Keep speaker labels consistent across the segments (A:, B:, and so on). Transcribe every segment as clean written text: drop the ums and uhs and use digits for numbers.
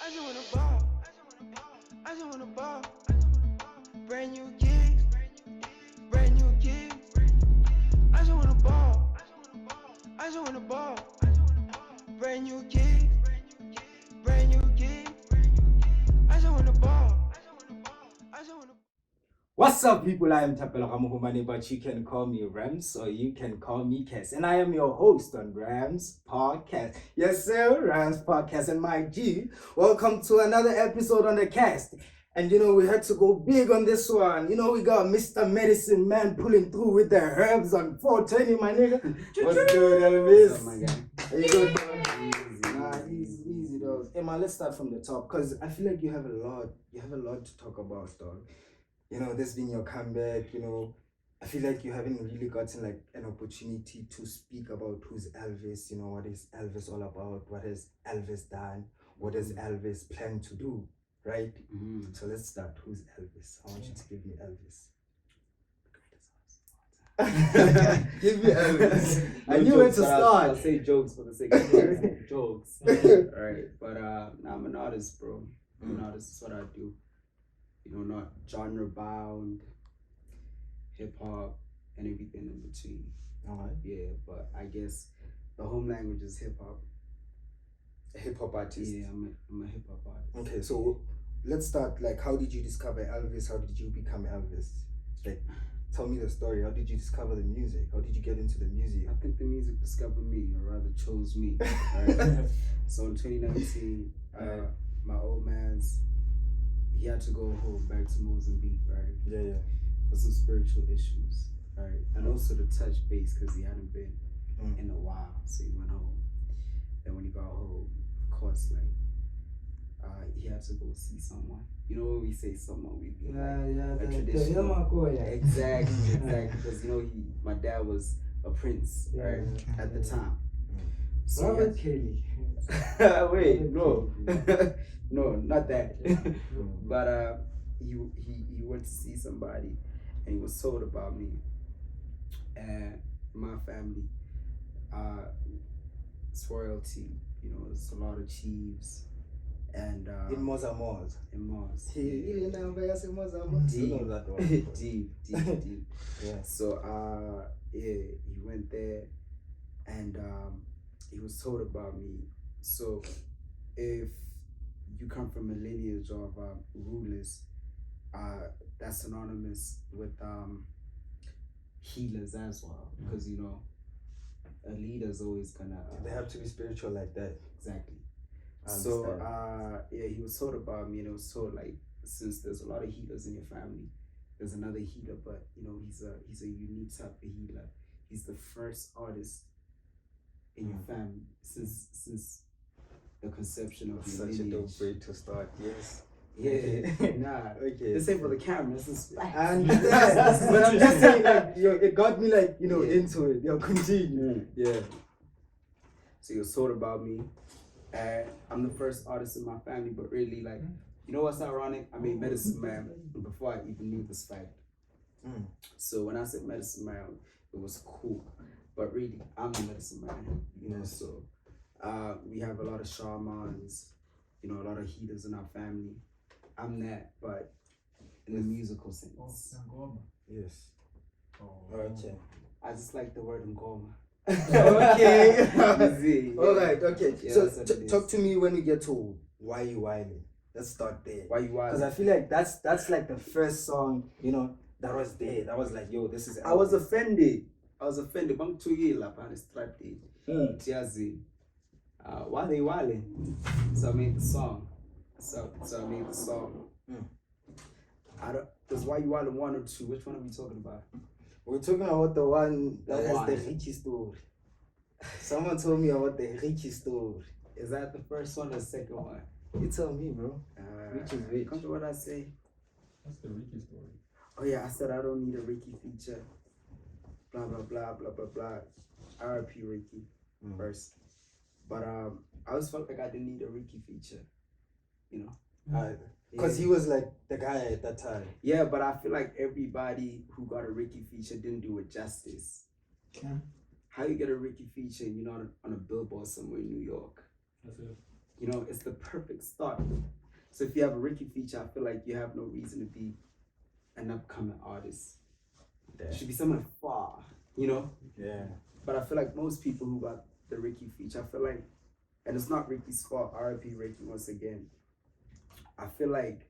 A: I just wanna ball. I just wanna ball. Brand new kicks. Brand new kicks. I just wanna ball. I just wanna ball. Brand new kicks. Brand new kicks. I just wanna ball. I just wanna.
B: What's up, people? I am Tapelo Ramuhumane, but you can call me Rams or you can call me Cass. And I am your host on Rams Podcast. Yes, sir, Rams Podcast. And my G, welcome to another episode on the cast. And we had to go big on this one. We got Mr. Medicine Man pulling through with the herbs on 420, my nigga. What's good, Elvis?
C: What's up, my guy?
B: Are you good, bro? Easy, dog. Hey, man, let's start from the top because I feel like you have a lot to talk about, dog. This being your comeback, I feel like you haven't really gotten like an opportunity to speak about who's Elvis, what is Elvis all about, what has Elvis done, what does Elvis plan to do, right?
C: Mm-hmm.
B: So let's start. Who's Elvis? I want you to give me Elvis. Give me Elvis. I knew where to start.
C: I'll say jokes for the sake of jokes. Alright, but I'm an artist, bro. I'm an artist, that's what I do. Not genre bound, hip hop, and everything in between.
B: Alright.
C: Yeah, but I guess the home language is hip hop.
B: A hip hop artist.
C: Yeah, I'm a hip hop artist.
B: Okay, so let's start. Like, how did you discover Elvis? How did you become Elvis? Like, tell me the story. How did you discover the music? How did you get into the music?
C: I think the music discovered me, or rather chose me. Right? So in 2019, my old man's, he had to go home back to Mozambique, right?
B: Yeah.
C: For some spiritual issues, right? And also to touch base because he hadn't been in a while. So he went home. Then when he got home, of course, he had to go see someone. When we say someone, we be a traditional. Exactly. Because my dad was a prince, right? At the time. So
B: Robert Kelly.
C: wait, no. No, not that. But he went to see somebody and he was told about me and my family. It's royalty, there's a lot of chiefs and
B: in Mozambique.
C: in Mars. Deep.
B: Yeah.
C: So he went there and he was told about me. So if you come from a lineage of rulers, that's synonymous with healers as well, because a leader's always gonna
B: They have to be spiritual like that.
C: exactly.
B: I
C: So
B: understand.
C: he was told about me, and it was told since there's a lot of healers in your family, there's another healer, but he's a unique type of healer. He's the first artist in your family since the conception of your
B: Such a
C: lineage.
B: dope way to start. Yes.
C: Yeah, nah.
B: Okay.
C: This ain't for the camera. This is
B: I understand. But I'm just saying, it got me into it. Continue. Yeah.
C: So he was told about me, and I'm the first artist in my family. But really, what's ironic? I made Medicine Man before I even knew this fact. So when I said Medicine Man, it was cool. But really, I'm the Medicine Man. So we have a lot of shamans, a lot of healers in our family. I'm that, but in the musical sense.
B: Yes. Okay.
C: I just like the word ngoma.
B: Okay.
C: Easy.
B: All right. Okay.
C: Yeah,
B: So
C: that's what it is.
B: talk to me when we get to Why You Whining. Let's start there.
C: Why you
B: Because I feel like that's like the first song, that was there. That was like, yo, this is.
C: I was offended. Bang 2 years up on the strategy. Tiazi. Why they wilding? So I made the song. So I made the song. Does Why You Wildin' 1 or 2? Which one are we talking about?
B: We're talking about the one that
C: The
B: has
C: one.
B: the Richie story. Someone told me about the Richie story.
C: Is that the first one or the second one?
B: You tell me, bro. Which is which?
C: Come to what I say.
D: That's the Ricky story.
C: Oh yeah, I said I don't need a Ricky feature. Blah blah blah blah blah blah. R.I.P. Ricky first. But I always felt like I didn't need a Ricky feature.
B: Because he was like the guy at that time.
C: Yeah, but I feel like everybody who got a Ricky feature didn't do it justice.
D: Okay.
C: How you get a Ricky feature and you're not on a billboard somewhere in New York?
D: That's it.
C: you know, it's the perfect start. So if you have a Ricky feature, I feel like you have no reason to be an upcoming artist.
B: Yeah.
C: You should be someone far, you know.
B: Yeah.
C: But I feel like most people who got the Ricky feature, I feel like, and it's not Ricky's fault. R.I.P. Ricky once again. I feel like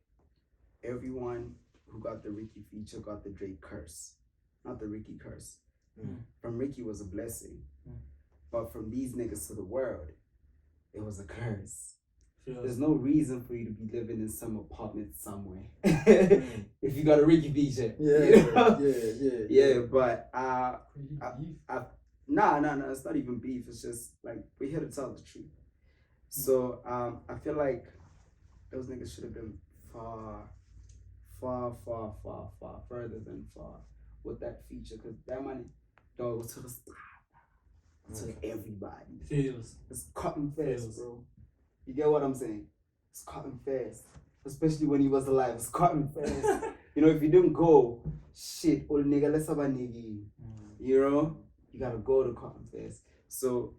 C: everyone who got the Ricky feature got the Drake curse, not the Ricky curse. From Ricky was a blessing, but from these niggas to the world, it was a curse. There's no reason for you to be living in some apartment somewhere if you got a Ricky feature. Yeah. But nah, it's not even beef. It's just like we're here to tell the truth. So I feel like those niggas should have been far further than far with that feature, because that money, dog, took us to everybody.
D: Feels.
C: It's cotton fast,
D: Feels.
C: bro. You get what I'm saying? It's cotton fast. Especially when he was alive. It's cotton fast. You know, if you didn't go, shit, old nigga, let's have a nigga. You know? You gotta go to cotton fast. So,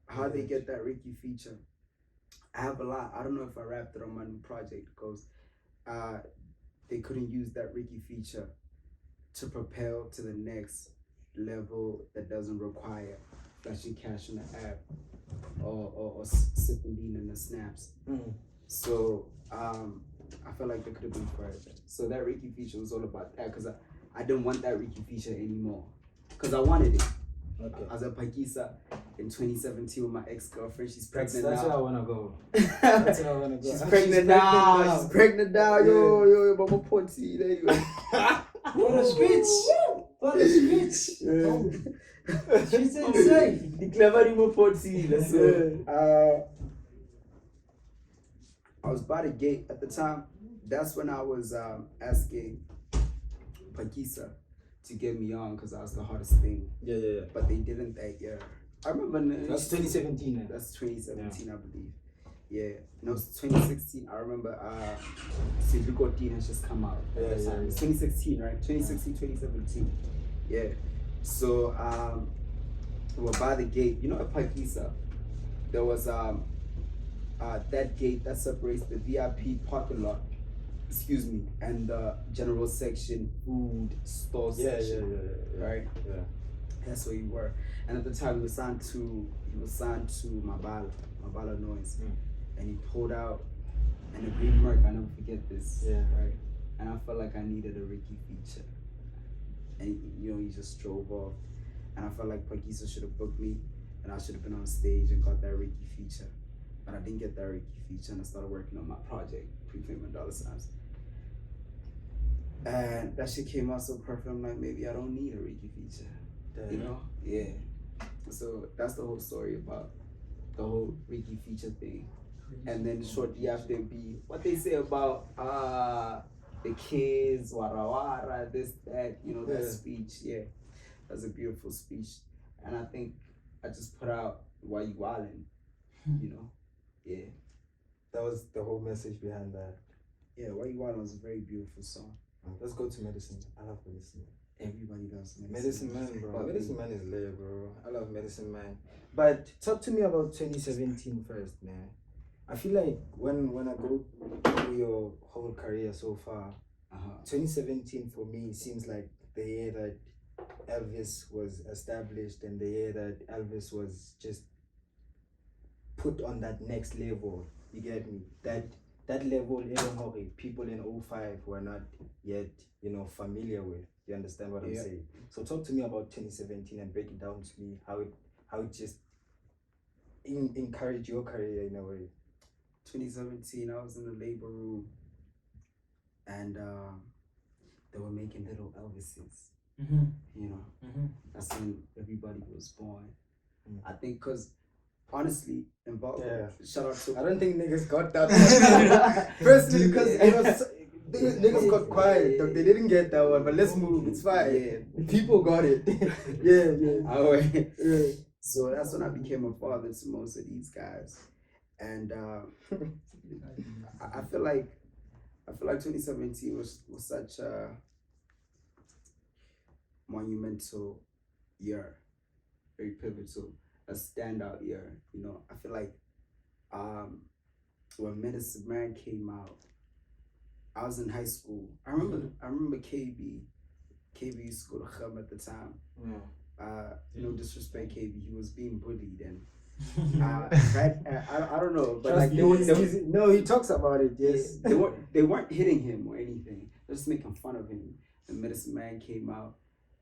C: how they get that Ricky feature? I have a lot. I don't know if I wrapped it on my new project because they couldn't use that Ricky feature to propel to the next level that doesn't require flashing cash in the app or sipping lean in the snaps. So I felt like they could have been further. So that Ricky feature was all about that, because I didn't want that Ricky feature anymore, because I wanted it.
B: Okay.
C: I was at Paikisa in 2017 with my ex-girlfriend. She's
B: That's
C: pregnant
B: where I
C: now.
B: wanna go. That's where I wanna go.
C: She's pregnant now. She's pregnant now. Yo, Mama Ponty. There you go.
B: For the streets. For the streets. Streets inside.
C: The clever Mama Ponty. So, I was by the gate at the time. That's when I was asking Paikisa to get me on, because I was the hottest thing.
B: Yeah.
C: But they didn't that year. I remember.
B: That's 2017. Then.
C: That's 2017, I believe. Yeah. No, it's 2016. I remember Sidluko Dean has just come out at the time. It's 2016, right? 2016, 2017. Yeah. So we were by the gate. You know, at Paikisa, there was that gate that separates the VIP parking lot, and the general section, food store section. Right?
B: Yeah.
C: That's where you were. And at the time he was signed to Mabala Noise. And he pulled out an green Merc. I never forget this.
B: Yeah.
C: Right? And I felt like I needed a Ricky feature. And you know, he just drove off. And I felt like Paikisa should have booked me, and I should have been on stage and got that Ricky feature. But I didn't get that Ricky feature, and I started working on my project, Pre-Fame and Dollar Signs. And that shit came out so perfect. I'm like, maybe I don't need a Ricky feature. You know? Yeah. So that's the whole story about the whole Ricky feature thing. And then shortly after be what they say about the kids, wara, this, that, you know, that speech. Yeah. That's a beautiful speech. And I think I just put out Why You Wildin', you know? Yeah.
B: That was the whole message behind that.
C: Yeah, Why You Wildin' was a very beautiful song.
B: Let's go to Medicine. I love Medicine.
C: Everybody does
B: Medicine Man, bro.
C: But
B: Medicine Man is lit, bro. I love Medicine Man. But talk to me about 2017 first, man. I feel like when I go through your whole career so far, 2017 for me seems like the year that Elvis was established and the year that Elvis was just put on that next level. You get me? That level, people in 05 were not yet, you know, familiar with. You understand what I'm saying? So talk to me about 2017 and break it down to me how it just encouraged your career in a way.
C: 2017, I was in the labor room, and they were making little Elvises. You know, that's when everybody was born. I think because honestly, shout out to.
B: I don't think niggas got that. Personally, because it was. Niggas got quiet. They didn't get that one, but let's move. It's fine.
C: Yeah.
B: People got it. yeah.
C: So that's when I became a father to most of these guys, and I feel like 2017 was such a monumental year, very pivotal, a standout year. You know, I feel like when Medicine Man came out, I was in high school. I remember KB. KB used to go to Kham at the time. No disrespect, KB. He was being bullied and I don't know, but like
B: no, he talks about it. Yes,
C: they weren't hitting him or anything. They're just making fun of him. The Medicine Man came out,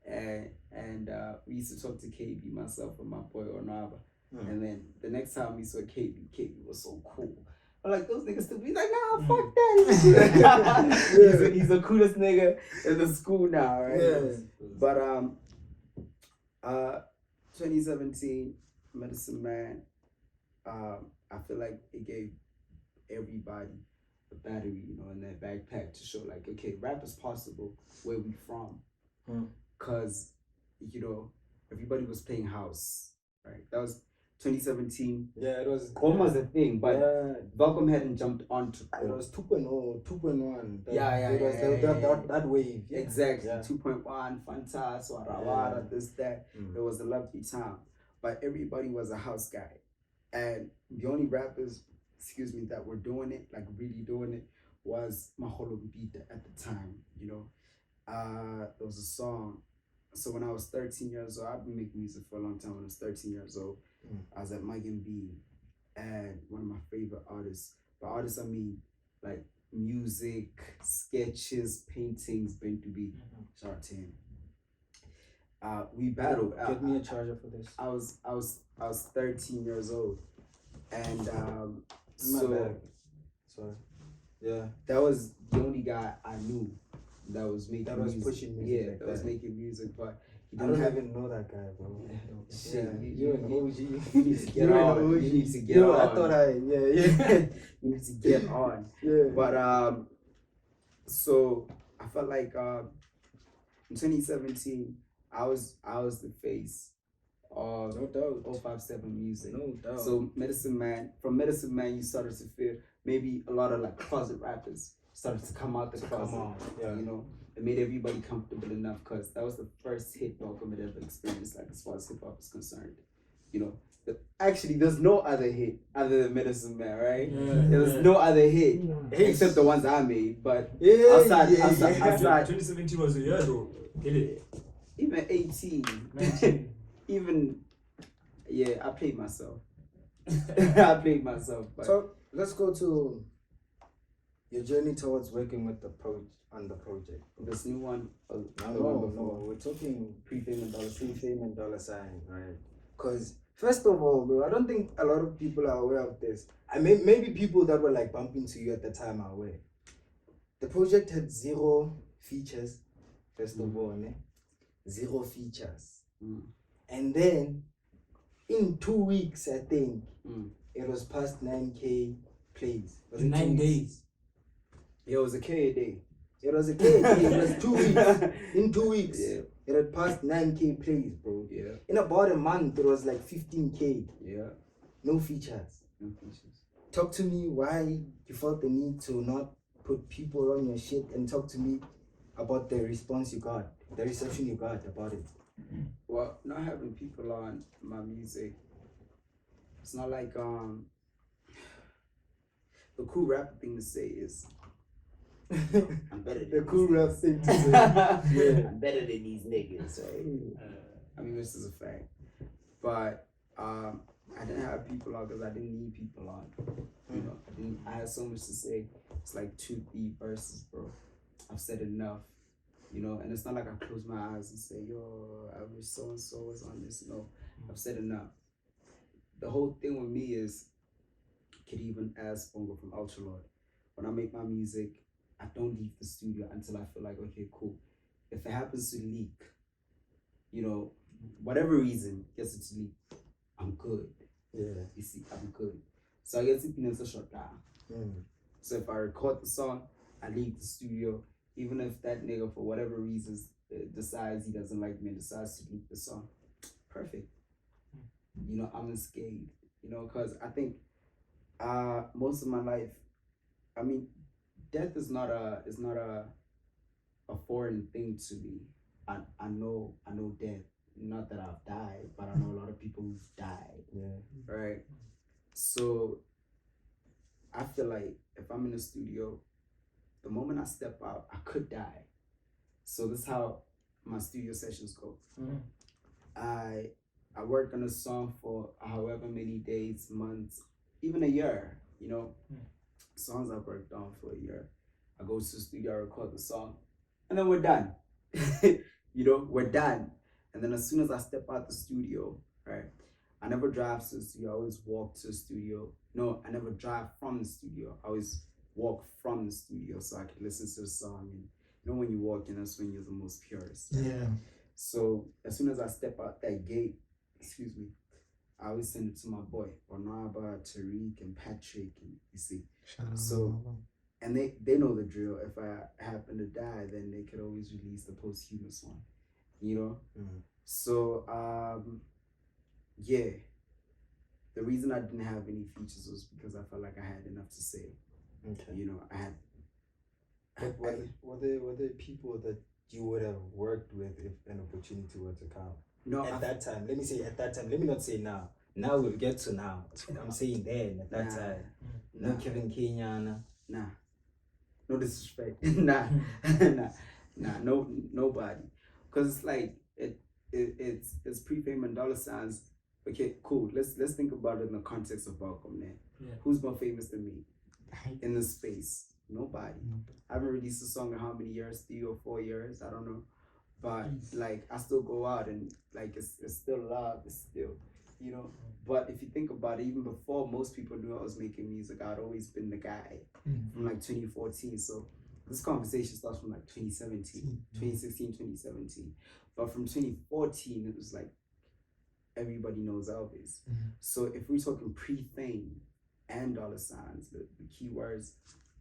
C: and we used to talk to KB, myself and my boy Onaba. And then the next time we saw KB was so cool. I'm like, those niggas still be like, nah, fuck that. He's the coolest nigga in the school now, right?
B: Yeah.
C: But 2017, Medicine Man, I feel like it gave everybody a battery, you know, in their backpack to show like, okay, rap is possible where we from. Cause, you know, everybody was playing house, right? That was 2017.
B: Yeah, it was
C: almost a thing, but Velcom hadn't jumped onto
B: it was 2.0, 2.1. That wave. Yeah.
C: Exactly. 2.1, Fantas, Warawara, this, that. It was a lovely time. But everybody was a house guy. And the only rappers, that were doing it, like really doing it, was Maholo Beat at the time, you know. There was a song. So when I was 13 years old, I've been making music for a long time. When I was 13 years old, I was at Mike and B, and one of my favorite artists. By artists, I mean like music, sketches, paintings, been to be. Shout out to him. We battled.
B: Get me a charger for this.
C: I was 13 years old, and
B: Sorry. Yeah.
C: That was the only guy I knew that was making music.
B: Pushing music.
C: Yeah, that was making music, but he
B: I
C: didn't
B: don't
C: have
B: even know that guy, bro.
C: Shit,
B: you're an OG.
C: You need to get on. You need to get on.
B: I thought
C: You need to get on.
B: Yeah.
C: But so I felt like in 2017 I was the face of
B: No doubt.
C: 057 music.
B: No doubt.
C: So from Medicine Man, you started to feel maybe a lot of like closet rappers started to come out the closet.
B: Yeah.
C: You know, it made everybody comfortable enough because that was the first hit Malcolm had ever experienced, like as far as hip hop is concerned. You know, actually, there's no other hit other than Medicine Man, right? There's no other hit except the ones I made. But outside,
D: 2017 was a year though. Hit it.
C: Even 18,
D: 19.
C: even I played myself. I played myself. But
B: So let's go to your journey towards working with on the project.
C: this new one,
B: No, we're talking
C: Pre-Fame and Dollar Sign.
B: Pre-Fame and Dollar Sign, right? Because first of all, bro, I don't think a lot of people are aware of this. I mean, maybe people that were like bumping to you at the time are aware. The project had 0 features, first of all, 0 features. And then in 2 weeks, I think, it was past 9K plays. Was it
D: 9 days?
C: It was a K a day.
B: It was a K. It was 2 weeks. In 2 weeks,
C: Yeah.
B: it had passed 9K plays, bro.
C: Yeah.
B: In about a month, it was like 15K.
C: Yeah.
B: No features.
C: No features.
B: Talk to me why you felt the need to not put people on your shit, and talk to me about the response you got, the reception you got about it.
C: Well, not having people on my music, it's not like the cool rap thing to say is I'm better than
B: The cool
C: these
B: rap
C: niggas.
B: thing to say. Yeah.
C: I'm better than these niggas, right? I mean, this is a fact. But I didn't have people on because I didn't need people on. You know, I had so much to say. It's like 2-3 verses, bro. I've said enough. You know, and it's not like I close my eyes and say, yo, I wish so and so was on this. No, I've said enough. The whole thing with me is, could even ask Bongo from Ultralord. When I make my music, I don't leave the studio until I feel like, okay, cool. If it happens to leak, you know, whatever reason gets it to leak, I'm good.
B: Yeah.
C: You see, I'm good. So I get it in a short down. So if I record the song, I leave the studio, even if that nigga for whatever reasons decides he doesn't like me and decides to leak the song, perfect. You know, I'm unscathed. You know, because I think most of my life, I mean, death is not a foreign thing to me. I know death. Not that I've died, but I know a lot of people who've died.
B: Yeah.
C: Right. So I feel I'm in the studio, the moment I step out, I could die. So this is how my studio sessions go. I work on a song for however many days, months, even a year. Songs I've worked on for a year. I go to the studio, I record the song, and then we're done. We're done. And then as soon as I step out the studio, right, I never drive to the studio. I always walk to the studio. No, I never drive from the studio. I always walk from the studio so I could listen to the song. And when you walk in, that's when you're the most purest.
B: Yeah.
C: So as soon as I step out that gate, excuse me, I always send it to my boy, Barnaba, Tariq, and Patrick, and you see. So, and they know the drill. If I happen to die, then they could always release the posthumous one, So, yeah. The reason I didn't have any features was because I felt like I had enough to say.
B: Okay.
C: I had.
B: Were there people that you would have worked with if an opportunity were to come?
C: No,
B: at that time. Let me say at that time. Let me not say now. Now we'll get to now. I'm saying then at that time. No Kevin Kenyana.
C: Nah. No disrespect. Nah. No, nobody. Cause it's like it's pre-fame and dollar signs. Okay, cool. Let's think about it in the context of Malcolm, man.
D: Yeah.
C: Who's more famous than me in this space? Nobody. I haven't released a song in how many years? 3 or 4 years? I don't know. But like I still go out and like it's still love. It's still, But if you think about it, even before most people knew I was making music, I'd always been the guy from like 2014. So this conversation starts from like 2017, 2016, 2017. But from 2014, it was like everybody knows Elvis. So if we're talking pre-fame and dollar signs, the key words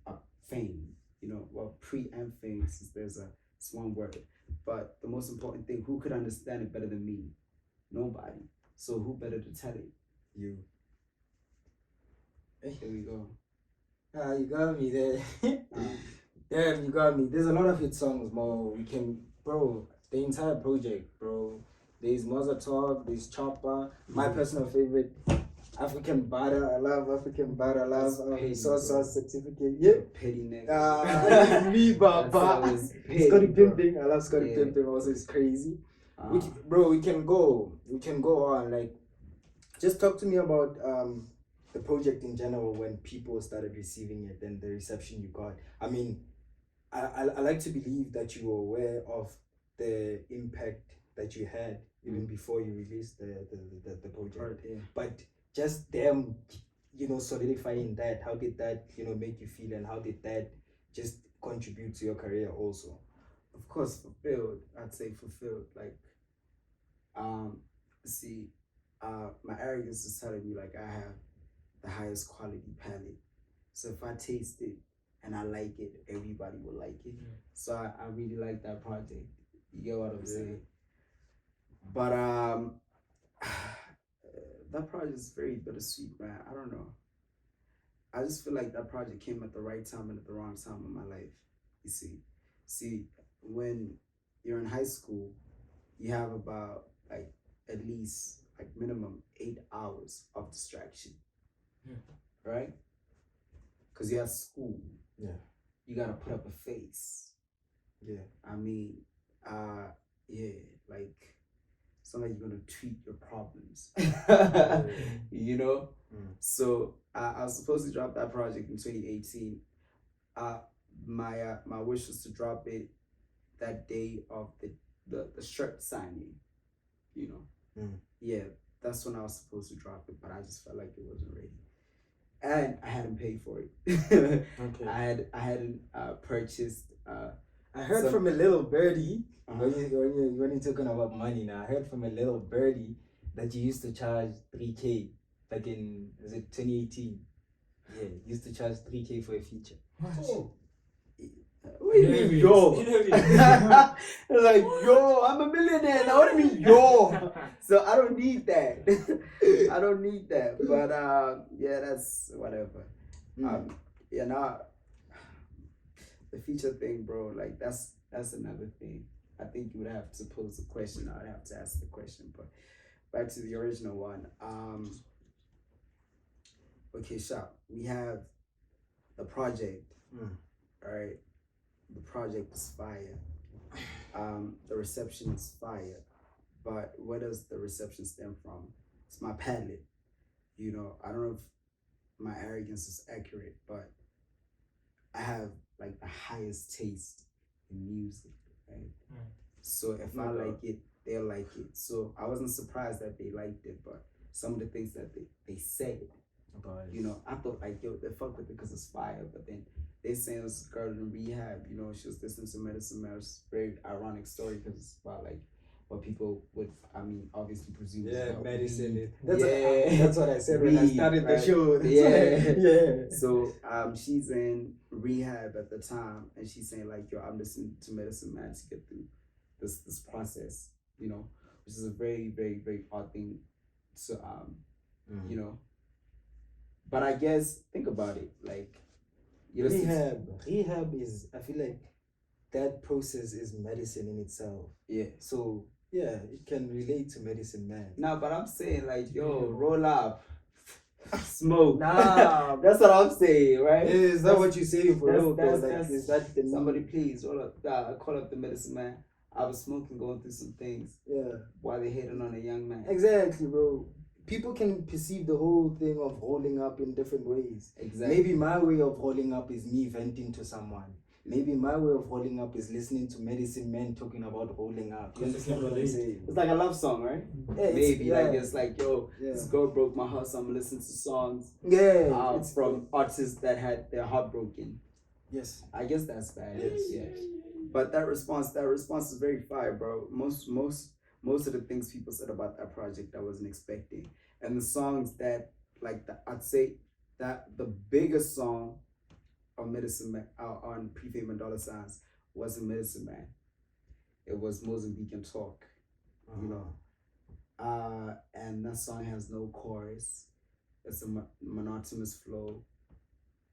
C: are fame. Well, pre and fame, since it's one word. But the most important thing, who could understand it better than me? Nobody. So who better to tell it? You. Here we go.
B: You got me there. Damn, you got me. There's a lot of hit songs, Mo. The entire project, bro. There's Mother Talk, there's Chopper. My personal favorite, African Butter. I love African Butter. I love Sauce Certificate. Yeah.
C: Petty nigga.
B: Me, Baba. Scotty Pimping. I love Scotty Pimping. Also, it's crazy. We can go on. Like, just talk to me about the project in general when people started receiving it and the reception you got. I mean, I like to believe that you were aware of the impact that you had even before you released the project. But just them, solidifying that, how did that, make you feel, and how did that just contribute to your career also?
C: Of course, fulfilled. I'd say fulfilled. Like, my arrogance is telling me like I have the highest quality palate. So if I taste it and I like it, everybody will like it. So I really like that project. You get what I'm saying? But that project is very bittersweet, man. I don't know. I just feel like that project came at the right time and at the wrong time in my life. You see, when you're in high school, you have about like at least like minimum 8 hours of distraction, right? Because you have school.
B: Yeah.
C: You gotta put up a face.
B: Yeah.
C: I mean, like it's not like you're gonna treat your problems. So I was supposed to drop that project in 2018. My wish was to drop it that day of the shirt signing. Yeah, that's when I was supposed to drop it, but I just felt like it wasn't ready, and I hadn't paid for it.
B: Okay.
C: I hadn't purchased.
B: I heard from a little birdie when you're talking about money now. I heard from a little birdie that you used to charge 3K back in, is it 2018? Yeah, you used to charge 3K for a feature.
D: What?
C: What do you mean, yo? Like, yo, I'm a millionaire now. What do you mean, yo? So I don't need that. I don't need that. But yeah, that's whatever. Now the feature thing, bro. Like that's another thing. I think you would have to pose the question. I'd have to ask the question. But back to the original one. Okay, Shop. We have the project,
B: Mm.
C: right? The project is fire. The reception is fire. But where does the reception stem from? It's my palate. You know, I don't know if my arrogance is accurate, but I have like the highest taste in music, right?
D: Mm.
C: So if I like it, they'll like it. So I wasn't surprised that they liked it, but some of the things that they said,
B: About it.
C: you know, I thought like, yo, they fuck with it because it's fire, but then they saying it was a girl in rehab, you know, she was listening to Medicine Man. It's a very ironic story because it's about like what people would, I mean, obviously presume is
B: Yeah,
C: about
B: medicine.
C: weed.
B: That's what I said when I
C: Weed,
B: started the
C: right?
B: show. That's
C: Yeah.
B: what- yeah.
C: So she's in rehab at the time, and she's saying like, "Yo, I'm listening to Medicine Man to get through this process," you know, which is a very, very, very odd thing to you know. But I guess think about it, like you listen to-
B: Rehab is. I feel like that process is medicine in itself.
C: yeah.
B: So yeah, it can relate to Medicine Man.
C: Nah, but I'm saying like, yo, roll up, smoke.
B: Nah.
C: That's what I'm saying, right?
B: Is that what you say for real?
C: that's-
B: Though? Like,
C: that's-
B: is that the
C: Somebody please roll up. I call up the Medicine Man. I was smoking, going through some things
B: Yeah.
C: while they hating on a young man.
B: Exactly, bro. People can perceive the whole thing of rolling up in different ways.
C: Exactly.
B: Maybe my way of rolling up is me venting to someone. Maybe my way of rolling up is listening to Medicine Men talking about rolling up. You understand what I'm saying?
C: It's like a love song, right?
B: Yeah, it's-
C: Maybe
B: yeah.
C: like it's like, yo,
B: Yeah.
C: this girl broke my heart, so I'm listening to songs
B: Yeah, it's
C: from artists that had their heart broken.
B: yes.
C: I guess that's bad. Yeah. But that response is very fire, bro. Most of the things people said about that project I wasn't expecting. And the songs that I'd say that the biggest song on Medicine Man on Prefame and Dollar Signs wasn't Medicine Man. It was Mozambican Talk. You know. And that song has no chorus. It's a monotonous flow.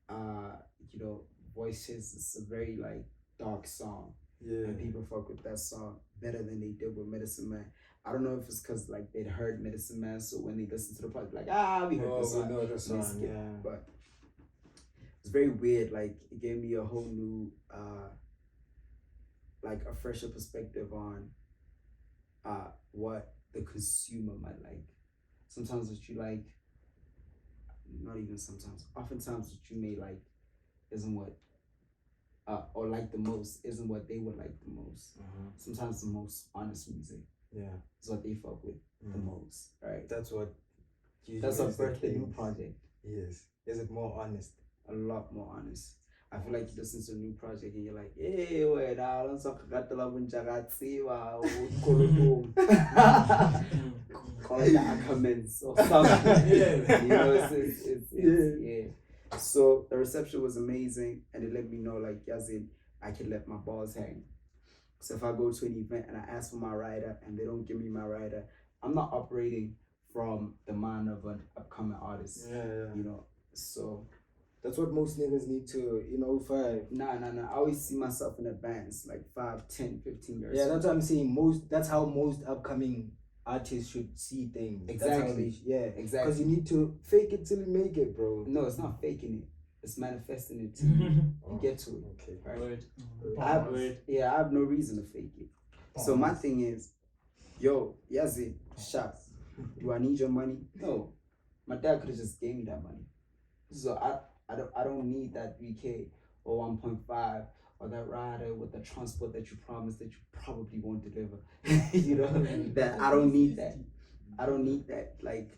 C: You know, voices. It's a very like dark song.
B: Yeah.
C: And people fuck with that song better than they did with Medicine Man. I don't know if it's because like they'd heard Medicine Man, so when they listen to the project, like we heard this song.
B: We know the
C: and they
B: song,
C: skip.
B: yeah.
C: But it's very weird. Like it gave me a whole new, like a fresher perspective on, what the consumer might like. Sometimes what you like, not even sometimes. Oftentimes what you may like, isn't what. Or like the most isn't what they would like the most. Sometimes the most honest music is what they fuck with the most, right?
B: That's what.
C: That's what birthed the new project.
B: Yes. Is it more honest?
C: A lot more honest. I feel like you listen to a new project and you're like, hey, wait, I don't talk about the love and jagatsiwa call it the Ackermans or something. You know, it's yeah. So the reception was amazing, and it let me know, like, Yazid, I can let my balls hang. So if I go to an event and I ask for my rider and they don't give me my rider, I'm not operating from the mind of an upcoming artist. You know, so
B: that's what most niggas need to, you know, 5.
C: Nah. I always see myself in advance, like 5, 10, 15 years.
B: Yeah, that's what I'm saying. That's how most upcoming artists should see things.
C: Exactly.
B: Exactly. Because you need to fake it till you make it, bro.
C: No, it's not faking it. It's manifesting it till you get to it.
B: Okay.
C: Right? I have no reason to fake it. So my thing is, yo, Yazid, shots. Do I need your money? No. My dad could have just gave me that money. So I don't need that 3K or 1.5 or that rider with the transport that you promised that you probably won't deliver. You know, that I don't need that. I don't need that. Like,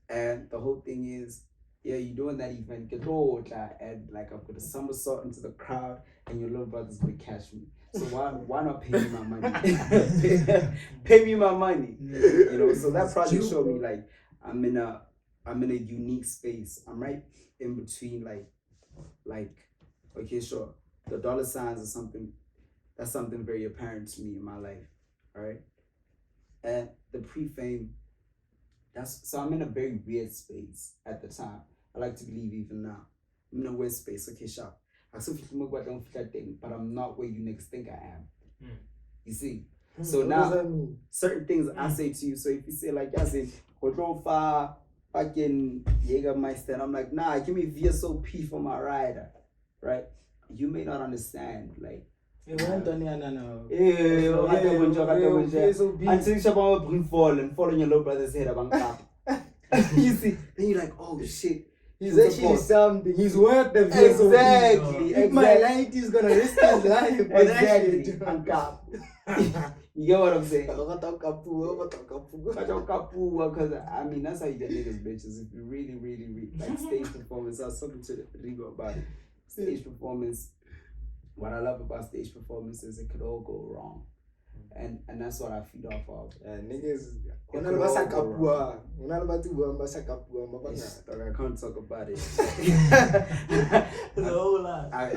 C: and the whole thing is, yeah, you're doing that event, get old, and like I'm gonna somersault into the crowd, and your little brother's gonna catch me. So why not pay me my money? Pay me my money. You know. So that project showed me like I'm in a unique space. I'm right in between like okay, sure, the dollar signs are something very apparent to me in my life, all right, and the pre-fame. So I'm in a very weird space at the time. I like to believe even now. I'm in a weird space. Okay, sharp. But I'm not where you niggas think I am. You see? So
B: what
C: now,
B: does that mean?
C: certain things I say to you. So if you say like, I say, fucking Jägermeister, and I'm like, nah, give me VSOP for my rider. right? You may not understand, like.
B: So
C: Until Shabbat bring fall and fall on your little brother's head about you see, then you're like, oh shit.
B: He's actually something. He's worth the view.
C: Exactly.
B: If my light is gonna risk his life, but
C: Exactly. You get what I'm saying?
B: Because
C: I mean, that's how you get niggas bitches. If you really like stage performance. I was talking to Rigo about it. Stage performance. What I love about stage performance is it could all go wrong. And that's what I feed off of.
B: Niggas,
C: I can't talk about it.
D: There's a whole lot.
C: I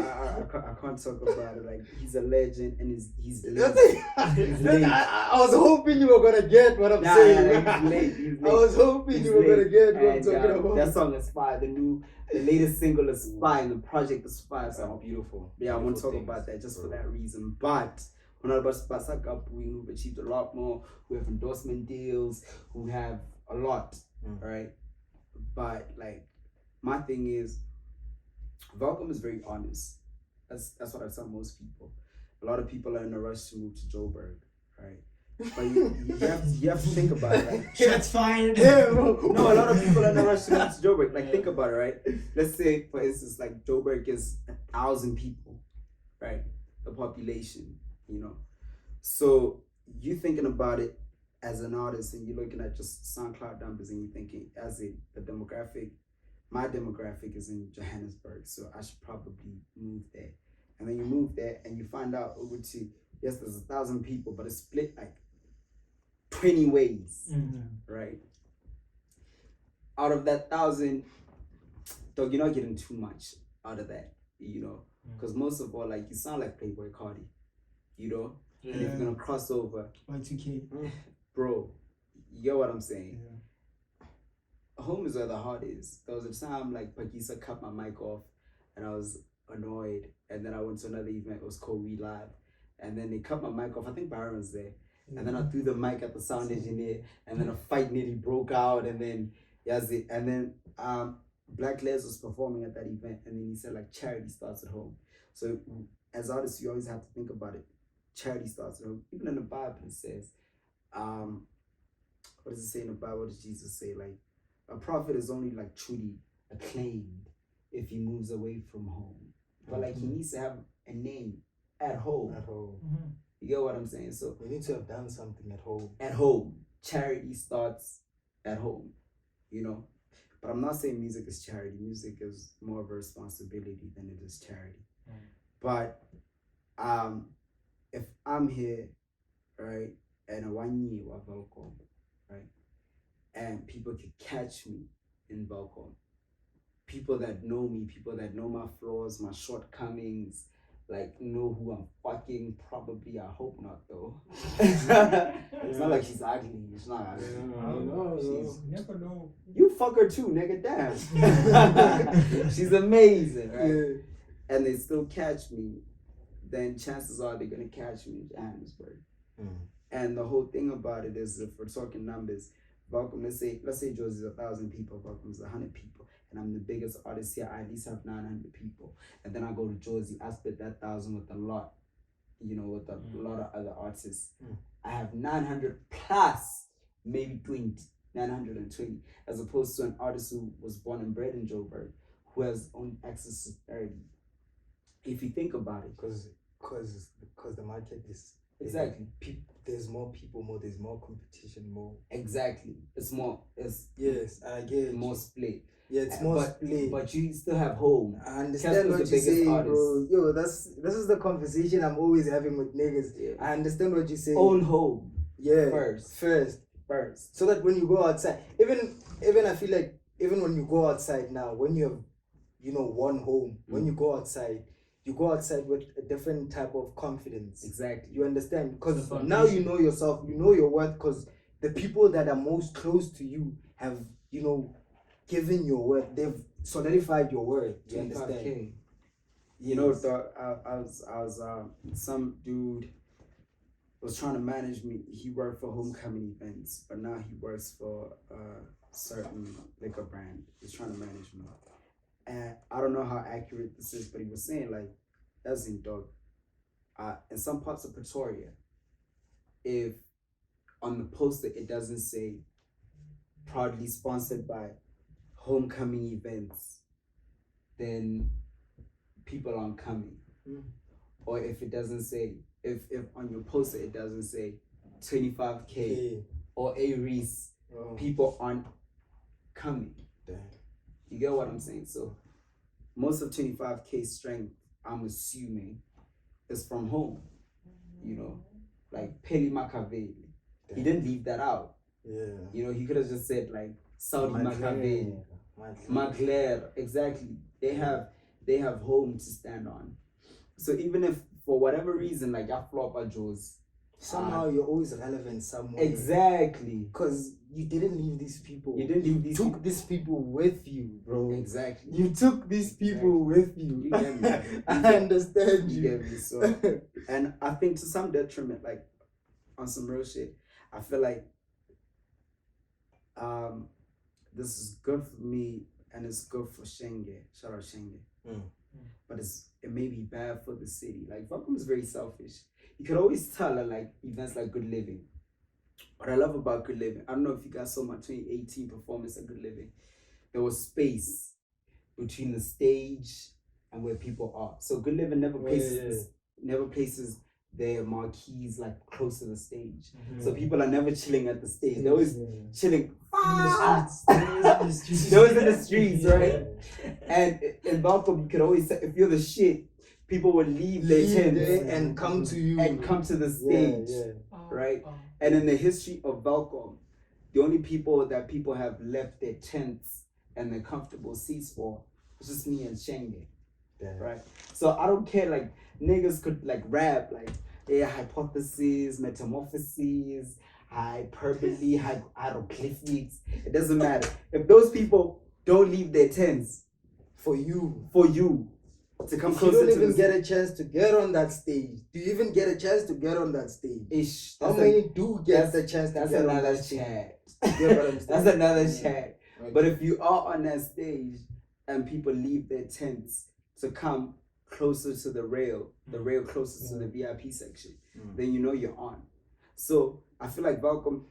C: can't talk about it. Like, he's a legend and he's late.
B: I was hoping you were gonna get what I'm saying.
C: He's late.
B: I was hoping you were gonna get what I'm talking about.
C: That song is fire. The latest single is fire. And the project is fire. So
B: beautiful.
C: Yeah, I want to talk about that just for that reason. But we're not about who've achieved a lot more, who have endorsement deals, who have a lot, right? But like, my thing is, Velcom is very honest. That's what I tell most people. A lot of people are in a rush to move to Joburg, right? But you have to think about it, right?
D: Shots fired.
C: No, a lot of people are in a rush to move to Joburg. Like, think about it, right? Let's say, for instance, like Joburg is 1,000 people, right? The population, you know. So you thinking about it as an artist, and you're looking at just SoundCloud numbers, and you're thinking, the demographic, my demographic is in Johannesburg, so I should probably move there. And then you move there, and you find out over to, yes, there's 1,000 people, but it's split like 20 ways, right? Out of that 1,000, dog, you're not getting too much out of that, you know, because most of all, like, you sound like Playboy Cardi, you know. And if you're gonna cross over,
D: Y2K,
C: bro, you get what I'm saying? Home is where the heart is. There was a time like Pakisa cut my mic off, and I was annoyed. And then I went to another event. It was called We Live, and then they cut my mic off. I think Byron was there, and then I threw the mic at the sound engineer, and then a fight nearly broke out. And then Black Les was performing at that event, and then he said like charity starts at home. So as artists, you always have to think about it. Charity starts at home. Even in the Bible it says, what does it say in the Bible? What does Jesus say? Like, a prophet is only like truly acclaimed if he moves away from home. But like, he needs to have a name at home. You get what I'm saying? So
B: we need to have done something at home.
C: At home. Charity starts at home, you know. But I'm not saying music is charity. Music is more of a responsibility than it is charity. But if I'm here, right, and a 1 year of Velcom, right, and people could catch me in Velcom, people that know me, people that know my flaws, my shortcomings, like, know who I'm fucking, probably, I hope not though. It's not like she's ugly, it's not ugly.
D: You never know.
C: You fuck her too, nigga, damn. She's amazing, right? And they still catch me, then chances are they're gonna catch me in Johannesburg. And the whole thing about it is, if we're talking numbers, Velcom, let's say Josie's 1,000 people, Velcom's 100 people, and I'm the biggest artist here, I at least have 900 people. And then I go to Josie, I split that 1,000 with a lot, you know, with a lot of other artists. I have 900 plus, maybe 920, as opposed to an artist who was born and bred in Joburg, who has only access to 30. If you think about it,
B: because the market is
C: exactly,
B: there's more people, there's more competition, more.
C: Exactly, it's
B: yes, I get
C: more split.
B: Yeah, it's more split.
C: But you still have home.
B: I understand what you say, bro. Yo, this is the conversation I'm always having with niggas. I understand what you say.
C: Own home.
B: Yeah.
C: First.
B: So that when you go outside, even I feel like even when you go outside now, when you have, you know, one home, when you go outside with a different type of confidence.
C: Exactly.
B: You understand? Because now you know yourself, you know your worth, because the people that are most close to you have, you know, given your worth. They've solidified your worth. You understand?
C: You know, I was some dude was trying to manage me. He worked for homecoming events, but now he works for a certain liquor brand. He's trying to manage me. And I don't know how accurate this is, but he was saying like, that's in dog. In some parts of Pretoria, if on the poster it doesn't say proudly sponsored by homecoming events, then people aren't coming. Or if it doesn't say, if on your poster it doesn't say 25K or Aries, people aren't coming. You get what I'm saying? So most of 25K strength, I'm assuming, is from home. You know, like Peli Makaveli. He didn't leave that out. You know, he could have just said like Saudi Makaveli, Magler. Exactly. They have home to stand on. So even if for whatever reason, like I flop a Joe's,
B: somehow you're always relevant somewhere.
C: Exactly.
B: Because you didn't leave these people.
C: You didn't leave these
B: took
C: people.
B: these people with you, bro.
C: Exactly.
B: You took these people with you.
C: You get me.
B: I understand
C: You
B: you.
C: get me. So, and I think to some detriment, like on some real shit, I feel like this is good for me and it's good for Shenge. Shout out Shenge. But it may be bad for the city. Like Vacuum is very selfish. You could always tell at like events like Good Living. What I love about Good Living, I don't know if you guys saw my 2018 performance at Good Living. There was space between the stage and where people are. So Good Living never places their marquees like close to the stage. So people are never chilling at the stage. They're always chilling. They're always in the streets, right? And in Balcom, you could always say, if you're the shit, people would leave their tents
B: and come to you
C: and come to the stage, right? And in the history of Balcom, the only people that people have left their tents and their comfortable seats for is just me and Shenge, right? So I don't care, like niggas could like rap like hypothesis, metamorphoses, hyperbole, hieroglyphics. It doesn't matter. If those people don't leave their tents
B: for you
C: to come
B: if
C: closer
B: you don't
C: to
B: even
C: the
B: get a chance to get on that stage. Do you even get a chance to get on that stage?
C: ish.
B: How many do get the chance to
C: That's
B: get on
C: another
B: that stage?
C: chat.
B: You get what I'm saying?
C: That's another chat.
B: Okay.
C: But if you are on that stage and people leave their tents to come closer to the rail closest to the VIP section, then you know you're on. So I feel like Welcome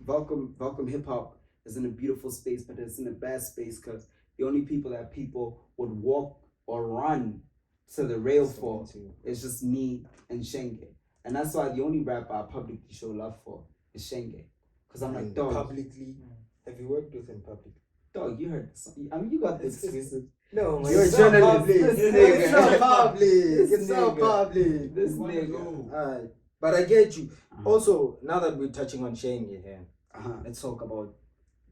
C: Hip Hop is in a beautiful space, but it's in a bad space because the only people that people would walk or run to the rail for is just me and Shenge. And that's why the only rapper I publicly show love for is Shenge. Because I'm like, dog.
B: Publicly, have you worked with him publicly?
C: Dog, you heard this. I mean, you got this.
B: No,
C: You're
B: it's
C: a
B: not
C: journalist.
B: public.
C: This nigga.
B: It's not public.
C: This
B: It's not
C: nigga.
B: public.
C: This nigga.
B: Alright, but I get you. Also, now that we're touching on Shenge here, let's talk about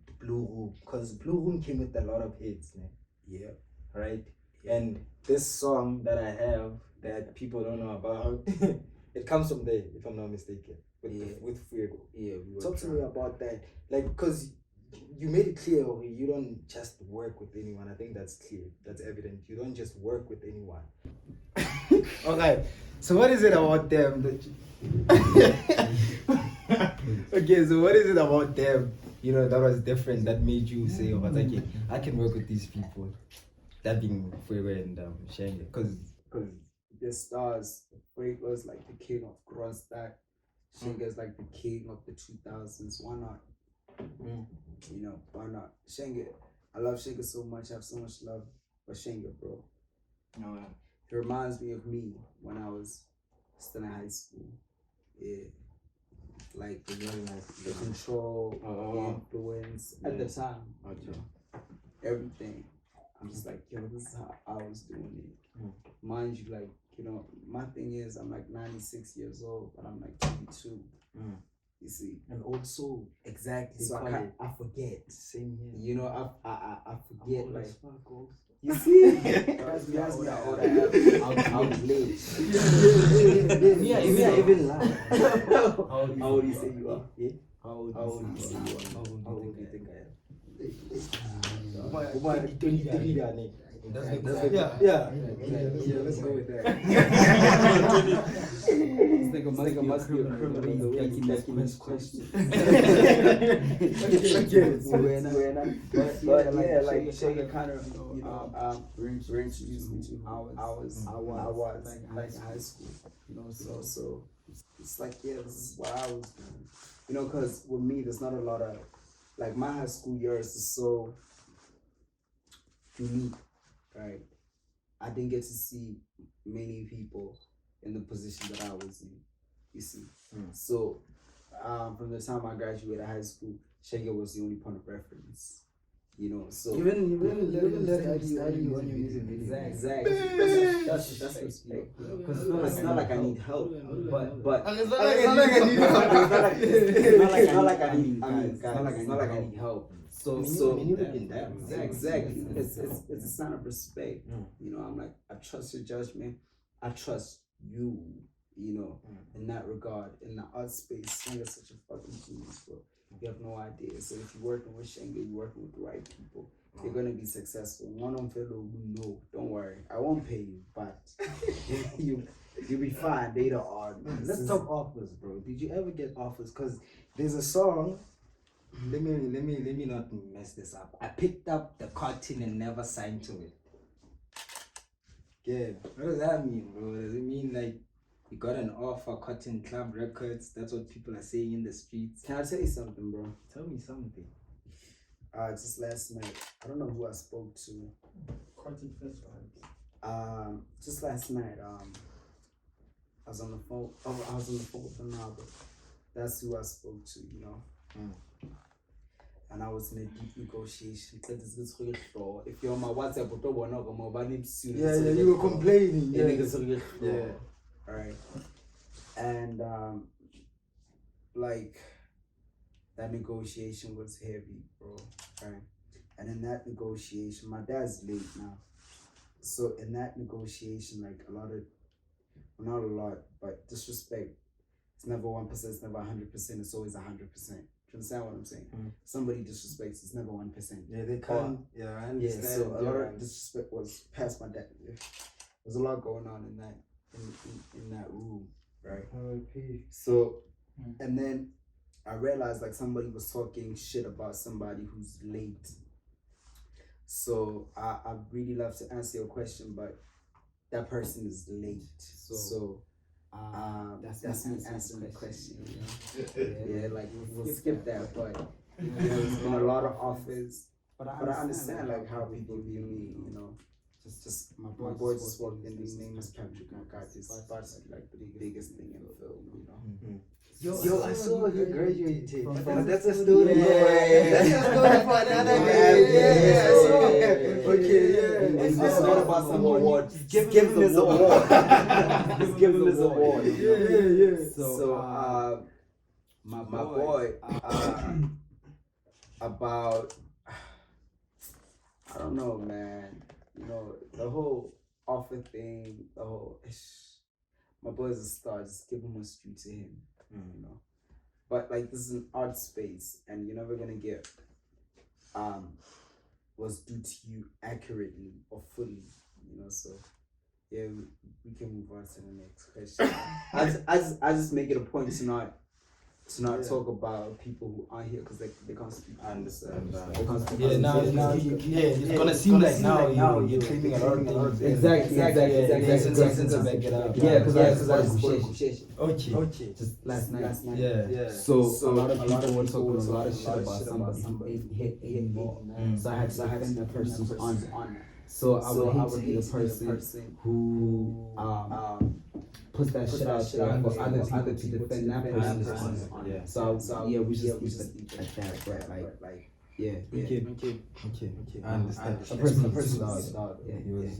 B: the Blue Room, because Blue Room came with a lot of hits, man.
C: Yeah.
B: Right? And this song that I have that people don't know about, it comes from there, if I'm not mistaken, with Fuego.
C: Yeah.
B: Talk to me about that, like, because you made it clear, okay, you don't just work with anyone. I think that's clear, that's evident. You don't just work with anyone. Okay, so what is it about them that okay, so what is it about them, you know, that was different, that made you say, oh, okay, I can work with these people, that being Fuego and Shenge, because
C: the stars, Fuego's like the king of Grosstack, Shenge's like the king of the 2000s. Why not? You know, why not? Shenge, I love Shenge so much. I have so much love for Shenge, bro. It reminds me of me when I was still in high school. Yeah. Like the control, the influence at the time. You know, everything. I'm just like, yo, this is how I was doing it. Mind you, like, you know, my thing is I'm like 96 years old, but I'm like 22. You see,
B: an old soul.
C: exactly. So I forget.
B: Same here.
C: You know, I forget. Like,
D: Sparkles.
C: you see, ask me how old I am. I was late.
B: Yeah, even lie.
C: How old do you say you are? Yeah.
B: How old
C: do you say you are?
B: How old do you think I am?
C: 23.
B: Yeah,
C: Let's go with that. This nigga must be a criminal. Making this question. But yeah, like Shaggy kind of, reintroduced me to who I was like in high school, so it's like, yeah, this is what I was doing, because with me, there's not a lot of, like, my high school years is so unique, right? I didn't get to see many people in the position that I was in, you see. So, from the time I graduated high school, Shaggy was the only point of reference, so.
B: Even let study on your music video.
C: Exactly. That's respect. Because it's not like I need help, but
B: It's not like I need help.
C: it's not like I need help. So exactly. It's a sign of respect. I'm like, I trust your judgment. I trust you. In that regard, in the art space, Shanga's such a fucking genius, bro. You have no idea. So if you're working with Shanga, you're working with the right people. You're gonna be successful. One on fellow, no, don't worry. I won't pay you, but you'll be fine. They the art.
B: Let's talk offers, bro. Did you ever get offers? Cause there's a song. Let me not mess this up. I picked up the cartoon and never signed to it. Yeah. What does that mean, bro? Does it mean like you got an offer, Cotton Club Records? That's what people are saying in the streets.
C: Can I tell you something, bro?
B: Tell me something.
C: Just last night, I don't know who I spoke to.
D: Content first vibes.
C: Just last night, I was on the phone. Oh, I was on the phone with another. That's who I spoke to, And I was in a deep negotiation. If you're on my WhatsApp,
B: You were complaining.
C: Yeah. Alright. And like that negotiation was heavy, bro. Right. And in that negotiation, my dad's late now. So in that negotiation, like not a lot, but disrespect. It's never 1%, it's never 100%, it's always 100%. Do you understand what I'm saying? Somebody disrespects, it's never 1%.
B: Yeah, they can't. I understand.
C: Yeah, so a lot of disrespect was past my dad. There's a lot going on in that in that room, right? So, and then I realized like somebody was talking shit about somebody who's late. So I really love to answer your question, but that person is late. So that's me answering the question. Yeah, like we'll skip that, but there's been a lot of offers. But I understand like how people view me, Just my boy just walked in. His name is Patrick McCarthy. That's like the biggest thing in the film,
B: Yo, I saw you graduated.
C: But
B: That's a story.
C: That's a story for another day. I saw him. Okay, It's not about some award. Just give him his award. Just give him his award.
B: Yeah.
C: So, my boy, about, I don't know, man. The whole offer thing, my boy's a star, just give him what's due to him, But like, this is an art space, and you're never gonna get what's due to you accurately or fully, So yeah, we can move on to the next question. I just make it a point to not talk about people who aren't here because they can't speak.
B: I understand that.
D: It's gonna seem like now you're claiming a lot of things.
C: Exactly.
D: Yeah, because I
C: was
D: negotiation. Okay. Just last night. Yeah. So a lot of people were talking a lot of shit about somebody who hit more. So I had to defend that person's honor. So I would hate to be the person who puts that shit out there for other to defend that person's honor. So we just leave it like that, right? Like yeah.
B: Okay. I understand.
D: A person
B: He was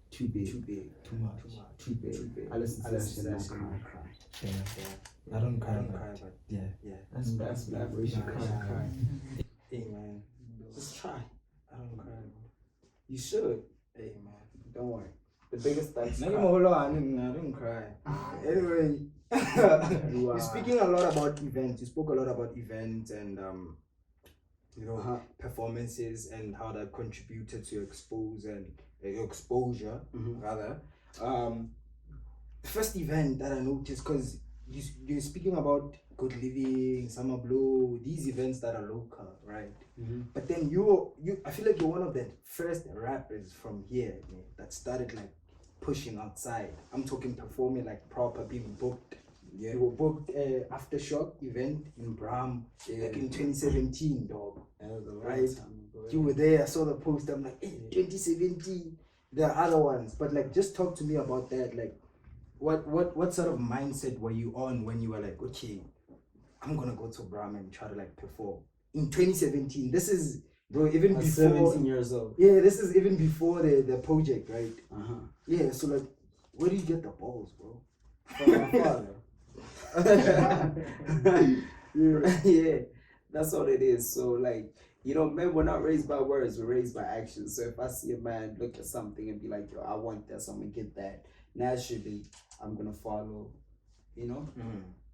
D: too big,
C: too much, too big. I listen to that shit and I cry.
D: Yeah. I don't cry, but yeah.
C: That's we should cry.
B: Hey man,
C: Just try.
B: I don't cry.
C: You should.
B: Hey man,
C: Don't worry. The biggest thing.
B: I don't cry. Anyway, you're speaking a lot about events. You spoke a lot about events and performances and how that contributed to your exposure rather. The first event that I noticed, because you're speaking about Good Living, Summer Blue, these events that are local, right?
C: Mm-hmm.
B: But then I feel like you're one of the first rappers from here, man, that started like pushing outside. I'm talking performing like proper, being booked.
C: Yeah.
B: You were booked Aftershock event in Bram like in 2017, dog.
C: That was a long
B: Right.
C: time ago.
B: You were there, I saw the post, I'm like, hey, 2017. There are other ones, but like just talk to me about that. Like what sort of mindset were you on when you were like, okay, I'm gonna go to Bram and try to like perform in 2017? This is, bro, even
C: I was
B: before
C: 17 years old.
B: Yeah, this is even before the project, right?
C: Uh-huh.
B: Yeah, so like, where do you get the balls, bro?
C: From my father. Yeah, that's all it is. So like, you know, men, we're not raised by words, we're raised by actions. So if I see a man look at something and be like, yo, I want that, so I'm gonna get that, naturally I'm gonna follow, you know.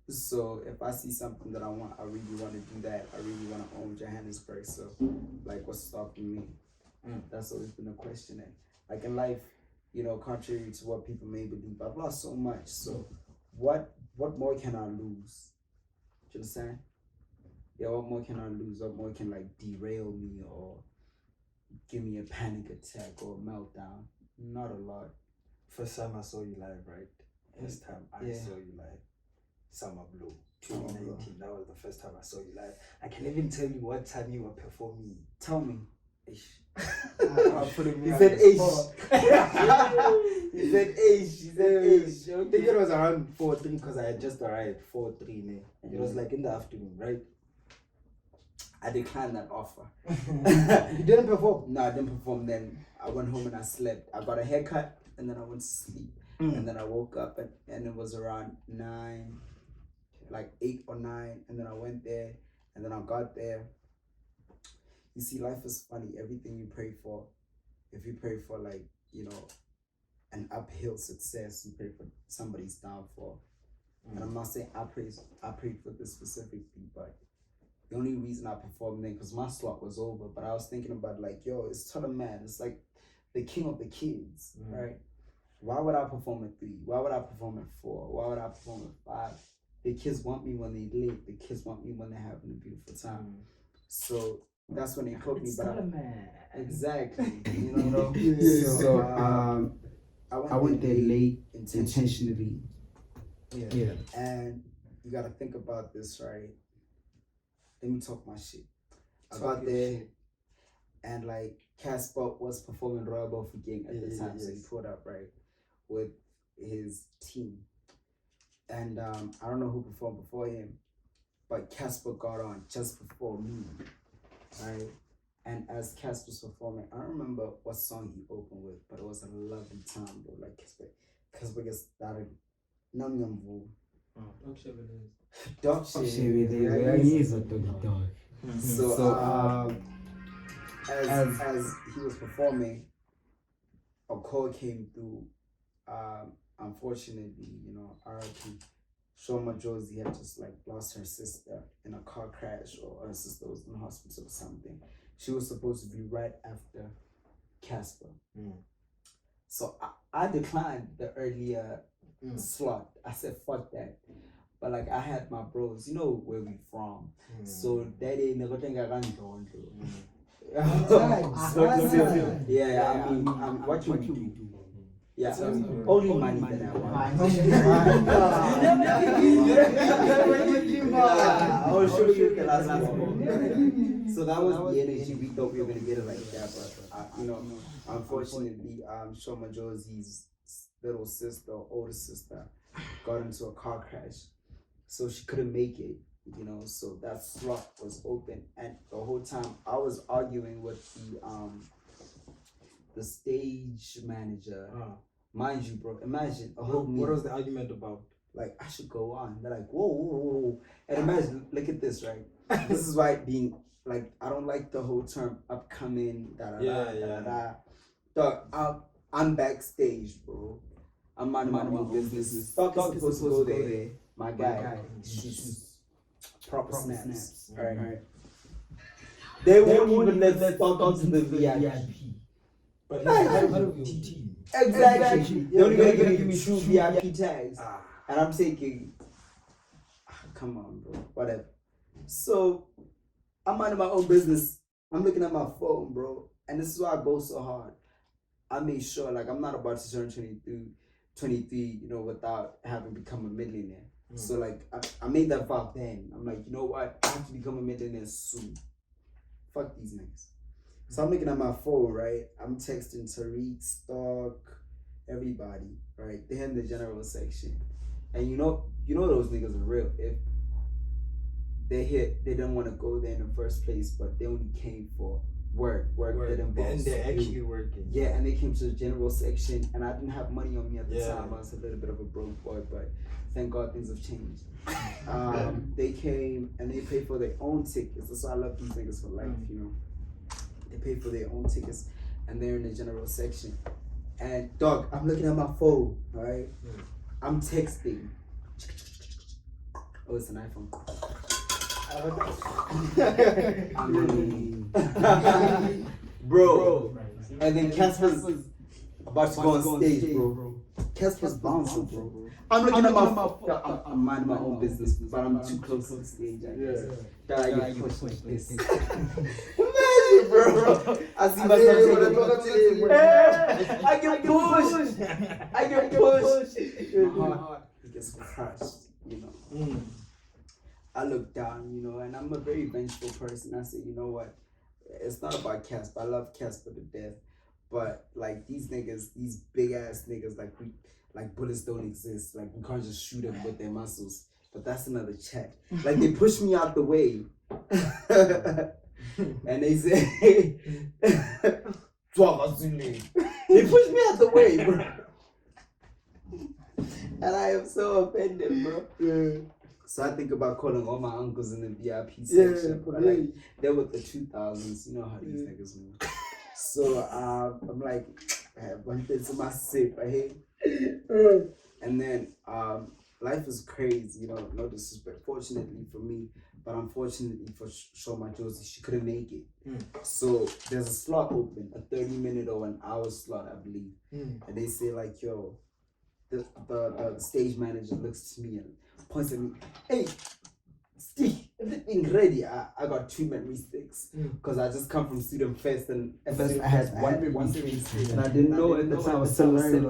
C: So if I see something that I want, I really want to do that. I really want to own Johannesburg. So like, what's stopping me? That's always been a question. And like in life, you know, contrary to what people may believe, I've lost so much. So what more can I lose? Do you understand? Yeah, what more can I lose? What more can like derail me or give me a panic attack or a meltdown? Not a lot.
B: First time I saw you live, right? First time I saw you live, Summer Blue, 2019. That was the first time I saw you live. I can even tell you what time you were performing.
C: Tell me.
B: I'll put it
C: He said H. He said H. He said H.
B: I think it was around 4:03 because I had just arrived. 4:03, man. It was like in the afternoon, right?
C: I declined that offer.
B: You didn't perform?
C: No, I didn't perform then. I went home and I slept. I got a haircut and then I went to sleep. And then I woke up and it was around 9, like 8 or 9. And then I went there and then I got there. You see, life is funny. Everything you pray for, if you pray for like, you know, an uphill success, you pray for somebody's downfall. And I'm not saying I prayed for this specifically, but the only reason I performed then, because my slot was over, but I was thinking about like, yo, it's Tutter Man. It's like the king of the kids, right? Why would I perform at 3? Why would I perform at 4? Why would I perform at 5? The kids want me when they late. The kids want me when they're having a beautiful time. So that's when they put me back. Exactly. You know?
D: So I went there late intentionally.
C: Yeah. And you gotta think about this, right? Let me talk my shit. I got there and like Casper was performing Royal Bafokeng at the time, so he pulled up, right, with his team. And I don't know who performed before him, but Casper got on just before me, right? And as Casper's performing, I don't remember what song he opened with, but it was a lovely time, bro. Like Casper gets started. Dog shit. So as he was performing, a call came through. Unfortunately, you know, R.I.P. Shoma Josie had just like lost her sister in a car crash, or her sister was in the hospital or something. She was supposed to be right after Casper. So I declined the earlier slot. I said, fuck that. But like I had my bros, you know where we from. So daddy never think I can do. Yeah, I mean, what you do? Yeah, only money that I want. I'll show you the last one. So that was the energy. We thought we were gonna get it like that, but you know, unfortunately, Shoma Josie's little sister, older sister, got into a car crash, so she couldn't make it. You know, so that slot was open, and the whole time I was arguing with the stage manager. Mind you, bro, imagine a whole
B: What was the argument about?
C: Like, I should go on. They're like, whoa. And imagine, look at this, right? This is why being, like, I don't like the whole term upcoming, I'm backstage, bro. I'm minding my own business. Stock is supposed to go there. My guy, shoots proper snaps. Alright. They won't even let Stock onto the VIP.
B: But how do you TT?
C: Exactly. They're only gonna give me true VIP tags. And I'm thinking, come on, bro. Whatever. So I'm minding my own business. I'm looking at my phone, bro. And this is why I go so hard. I made sure, like, I'm not about to turn 23, without having become a millionaire. So, like, I made that vow then. I'm like, you know what? I have to become a millionaire soon. Fuck these niggas. So I'm looking at my phone, right? I'm texting Tariq, Stock, everybody, right? They're in the general section. And you know those niggas are real. If they didn't want to go there in the first place, but they only came for work that involves.
B: And they're actually working.
C: Yeah, and they came to the general section, and I didn't have money on me at the time. I was a little bit of a broke boy, but thank God things have changed. They came and they paid for their own tickets. That's why I love these niggas for life, They paid for their own tickets, and they're in the general section. And dog, I'm looking at my phone, right? I'm texting. Oh, it's an iPhone. Bro. And then Casper's about to go on stage, bro. Casper's bouncing, bro. I'm looking at my phone. I'm minding my own business, but I'm too close to the stage, I guess. That I get pushed like this. Imagine, bro. I see myself saying, I get pushed. I get pushed. My heart gets crushed, I look down, and I'm a very vengeful person. I say, you know what? It's not about Casper. I love Casper to death. But like these niggas, these big ass niggas, like bullets don't exist. Like we can't just shoot them with their muscles. But that's another chat. Like they push me out the way. And they say they push me out the way, bro. And I am so offended, bro. Yeah. So I think about calling all my uncles in the VIP section. But like they're with the 2000s, you know how these niggas move. So I'm like, I have one thing to my sip, right? And then life is crazy, no disrespect. Fortunately for me, but unfortunately for Shoma Josie, she couldn't make it. So there's a slot open, a 30-minute or an hour slot, I believe. And they say like, yo, the stage manager looks to me and points at me, hey, Steve, everything ready. I got 2 memory sticks because I just come from student fest and I had one memory stick
D: and I didn't know at the time. I was still learning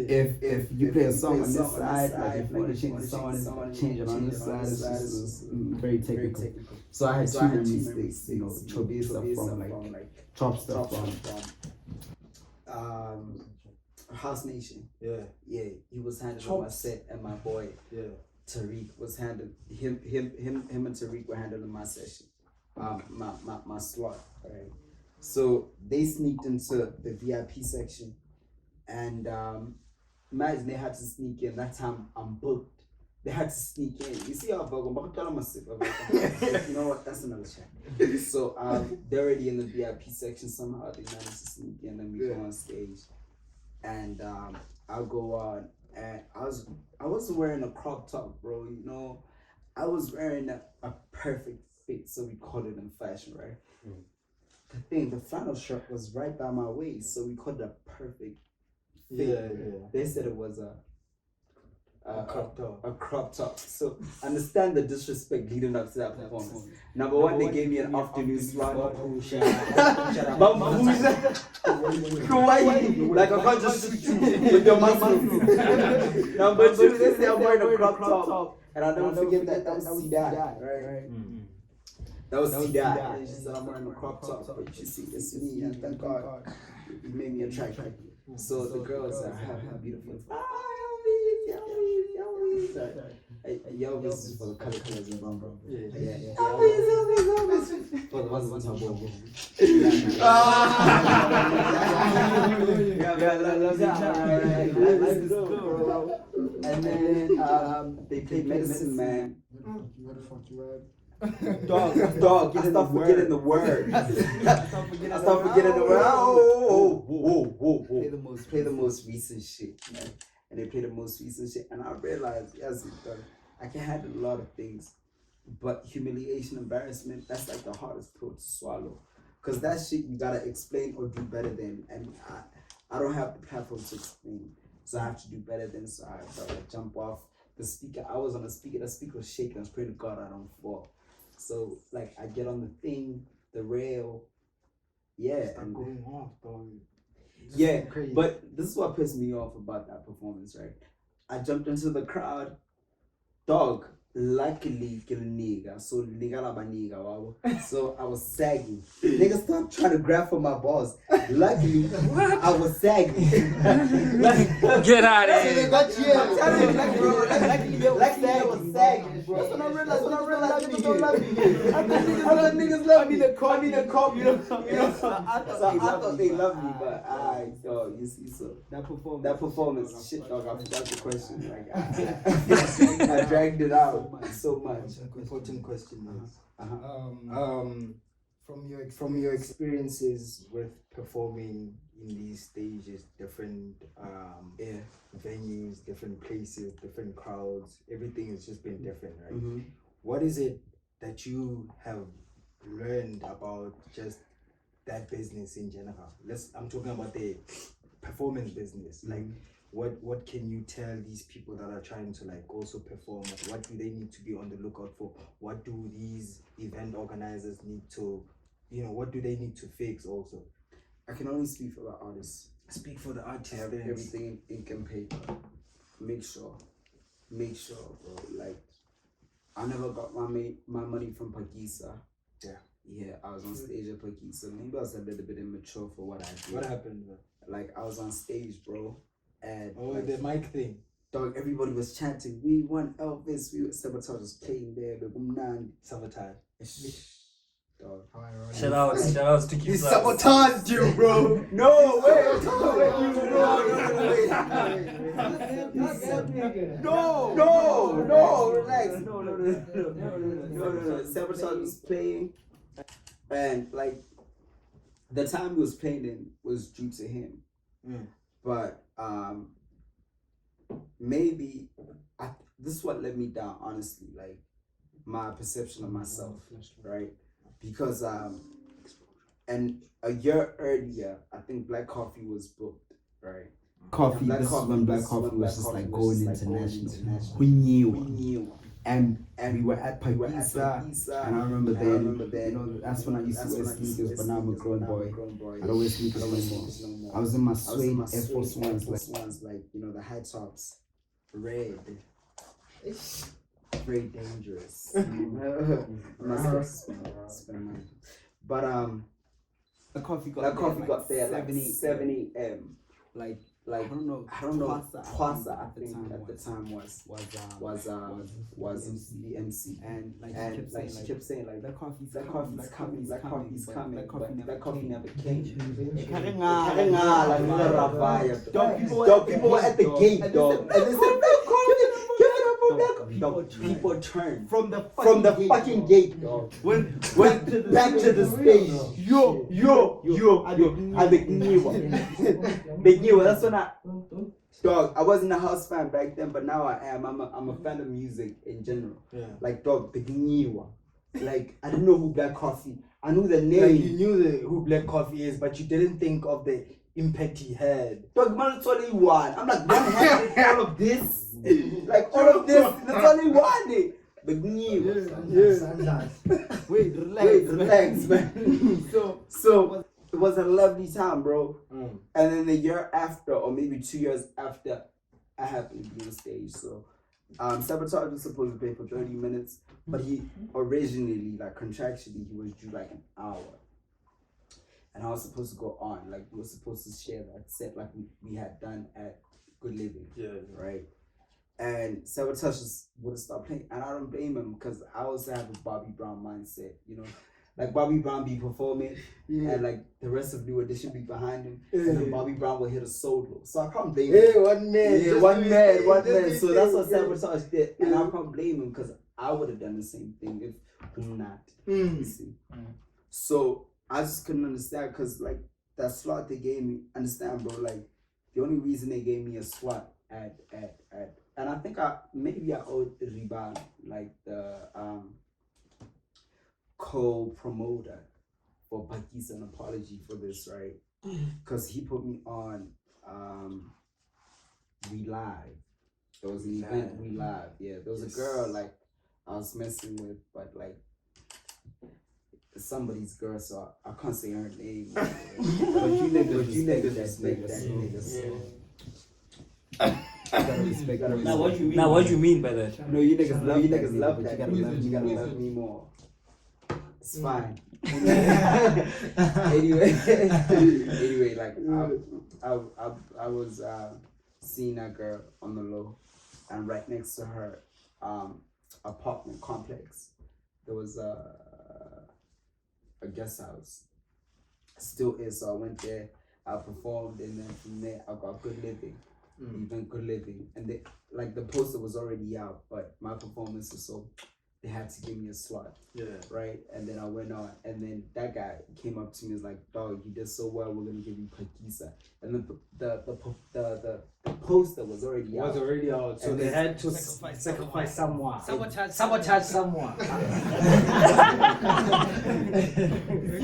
D: if you play a song on this side, like if you want to change the song, change it on this side. It's just very technical. So I had 2 memory sticks, Chobe stuff from like Chop stuff
C: from House Nation. Yeah, he was handling my set, and my boy Tariq was handling him and Tariq were handling my session, my slot. Right. So they sneaked into the VIP section, and imagine they had to sneak in. That time I'm booked. They had to sneak in. You see how I'm you know what? That's another chat. So they're already in the VIP section. Somehow they managed to sneak in, and we go on stage. And I'll go on, and I wasn't wearing a crop top, bro. I was wearing a perfect fit, so we called it in fashion, right? The flannel shirt was right by my waist, so we called it a perfect fit. They said it was a crop top. So understand the disrespect leading up to that performance. Number one, they gave me an afternoon slot. Like I can't just shoot you with your muscles. Number two, they say I'm wearing a crop top. And I'll never forget that was C-Dad, right? That was C-Dad. She said I'm wearing a crop top, but you see, it's me, and thank God you made me attractive. So the girls have beautiful. Elvis is for the colors in bro. Yeah. Elvis. For the ones on top. And then they played Medicine Man. Dog, I stopped forgetting the word. Play the most recent shit, man. And they play the most recent shit, and I realized, I can handle a lot of things, but humiliation, embarrassment, that's like the hardest pill to swallow, because that shit you gotta explain or do better than, and I don't have the platform to explain, so I have to do better than, so I felt like jump off the speaker. I was on the speaker. The speaker was shaking. I was praying to God I don't fall. So like I get on the thing, the rail. Yeah,
B: Start going off, dog.
C: Yeah,
B: Crazy.
C: but this is what pissed me off about that performance, right? I jumped into the crowd, dog. Luckily, kill nigga, so nigga la nigga, wow. So I was sagging. Niggas start trying to grab for my balls. Luckily, I was sagging.
E: Get out of here.
C: I'm telling you, luckily I was sagging, bro. That's when I realized niggas don't love me. I thought niggas love me. I call me. So I thought they loved me, but dog, you see, so that performance, shit, dog. I forgot the question. Like I dragged it out so much.
B: Important question is, from your experiences with performing in these stages, different venues, different places, different crowds, everything has just been different, right?
C: Mm-hmm.
B: What is it that you have learned about just that business in general? I'm talking about the performance business. Like, what can you tell these people that are trying to like also perform? What do they need to be on the lookout for? What do these event organizers need to, what do they need to fix also?
C: I can only speak for the artists.
B: Speak for the artists.
C: Have everything in ink and paper. Make sure, bro. Like, I never got my money from Pakisa. Yeah, I was on stage at Pakisa. Maybe I was a little bit immature for what I did.
B: What happened, bro?
C: Like, I was on stage, bro. And
B: like, the mic thing.
C: Dog, everybody was chanting, we want Elvis. Sabotage was playing there.
B: Sabotage.
C: Dog.
E: Shout outs to keep
B: He sabotaged you, bro.
C: No, wait. No, relax. No. Sabotage was playing, and like the time he was playing in was due to him. But maybe this is what let me down, honestly, like my perception of myself, right? Because and a year earlier, I think Black Coffee was booked, right?
D: This is when Black Coffee was just like going international. We knew. And we were at Pakisa, and I remember then, that's when I used to wear sneakers, but now I'm a grown boy. I don't wear sneakers no more. I was in my suede Air Force Ones,
C: like, the high tops, red. Very dangerous. I'm not supposed to spend money. But
D: the coffee
C: got there like 7 a.m. Like I don't know. Twasa, I think at the time was the MC, and she kept saying like that coffee's coming, but that coffee never came. People were at the gate, dog, and they said people turned from the fucking gate, dog. Went back to the stage. Yo, I big new. That's when dog, I wasn't a house fan back then, but now I am. I'm a fan of music in general. Yeah. Like, dog, big new. Like, I didn't know who Black Coffee. I knew the name.
B: Like, you knew who Black Coffee is, but you didn't think of the impact he had.
C: Dog, man, it's only one. I'm like, one had all of this. Like, all of this. There's only one. Big new. Yeah. Wait, relax, man. So it was a lovely time, bro. And then the year after, or maybe 2 years after, I happened to be on stage. So Sabotage was supposed to play for 30 minutes, but he originally, like contractually, he was due like an hour. And I was supposed to go on, like we were supposed to share that set like we had done at Good Living. Yeah. Right? And Sabotage would stop playing. And I don't blame him, because I also have a Bobby Brown mindset, Like Bobby Brown be performing, and like the rest of New Edition be behind him, and then Bobby Brown will hit a solo. So I can't blame him.
B: Yeah, one man.
C: So that's what Sabotage did, and I can't blame him, because I would have done the same thing if not. You see. So I just couldn't understand, because like that slot they gave me, understand, bro? Like the only reason they gave me a slot at and I think I owed Riban, like the co-promoter for Pakisa, an apology for this, right? Because he put me on We Live, There was an event we live. Yeah, there was a girl like I was messing with, but like somebody's girl, so I can't say her name. But you niggas respect that niggas.
E: Now, what do you mean by that?
C: No, you niggas love that. You gotta love me more. It's fine. anyway, like I was seeing that girl on the low, and right next to her apartment complex, there was a guest house. Still is. So I went there. I performed, and then from there I got good living. Even good living, and they like the poster was already out, but my performance was so they had to give me a slot.
B: Yeah.
C: Right. And then I went on, and then that guy came up to me and was like, "Dog, you did so well. We're gonna give you Pakisa." And then the poster was already out.
B: So they had to sacrifice someone. Sabotage someone.
C: See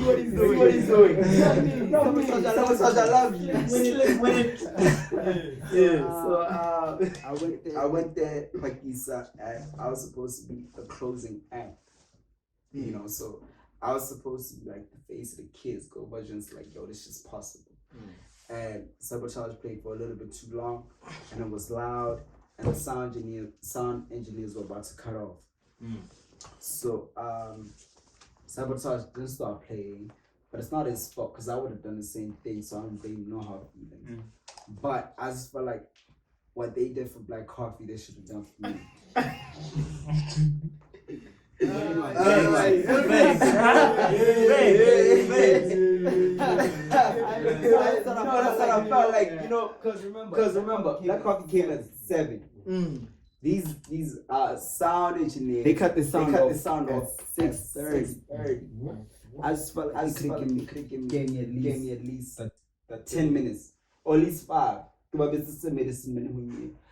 C: what he's doing. Sabotage, I love you. So I went there, Pakisa, and I was supposed to be the closing act. You know, so I was supposed to be like the face of the kids, go versions like, yo, this is possible. And Sabotage played for a little bit too long, and it was loud, and the sound engineers were about to cut off. So Sabotage didn't start playing, but it's not his fault because I would have done the same thing, so I don't really know how to do them. But I just felt like what they did for Black Coffee, they should have done for me. I felt like, you know, because remember, Black Coffee came at 7. These sound engineers,
D: They cut the sound off
C: at 6:30. I just felt like they could have gave me at least 10 minutes or at least 5.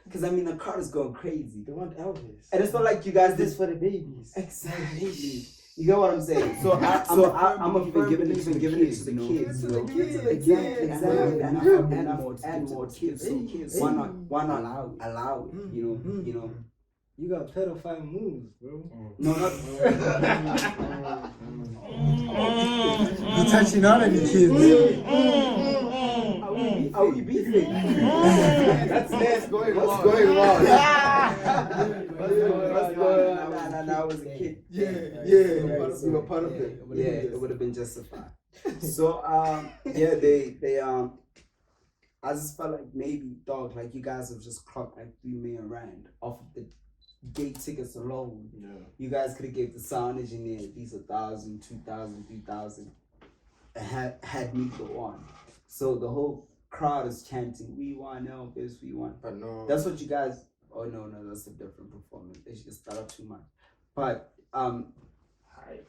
C: Because I mean the crowd is going crazy.
B: They want Elvis.
C: And it's not like you guys
B: This
C: did
B: for the babies.
C: exactly. You get what I'm saying? So I'm even giving it to the kids, you know? Exactly. And more kids. So kids, why not allow it? You know.
B: You got pedophile moves, bro.
C: No, not.
E: You're touching on any kids.
C: Are we beefing? That's going wrong. What's going on? Nah, I was a kid.
B: You were part of it.
C: Yeah, it would have been justified. So they I just felt like maybe, dog, like you guys have just clocked like 3 million rand off of the gate tickets alone.
B: Yeah.
C: You guys could have gave the sound engineer at least 1,000, 2,000, 3,000, and had me go on. So the whole crowd is chanting, "We want Elvis, we want."
B: But no.
C: That's what you guys. Oh no, that's a different performance. They should start up too much. But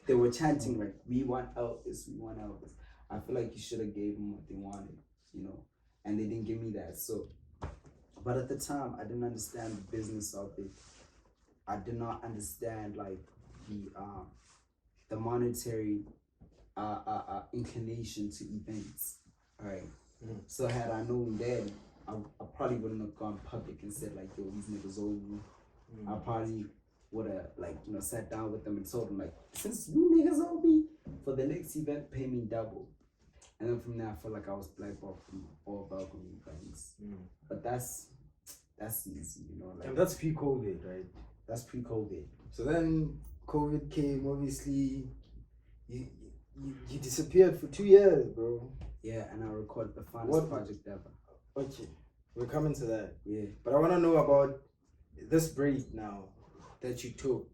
C: they were chanting like, "We want Elvis, we want Elvis." I feel like you should have gave them what they wanted, you know, and they didn't give me that. So, but at the time, I didn't understand the business of it. I did not understand like the monetary inclination to events, right? So had I known then, I probably wouldn't have gone public and said like, yo, these niggas owe me. I probably would have like, you know, sat down with them and told them like, since you niggas owe me, for the next event, pay me double. And then from there, I felt like I was blackballed from all balcony events. But that's easy, you know. Like,
B: And that's pre-COVID, right?
C: that's pre-COVID.
B: So then COVID came, obviously. You disappeared for 2 years, bro.
C: Yeah, and I recorded the finest project ever.
B: Okay, we're coming to that.
C: Yeah.
B: But I want to know about this break now that you took.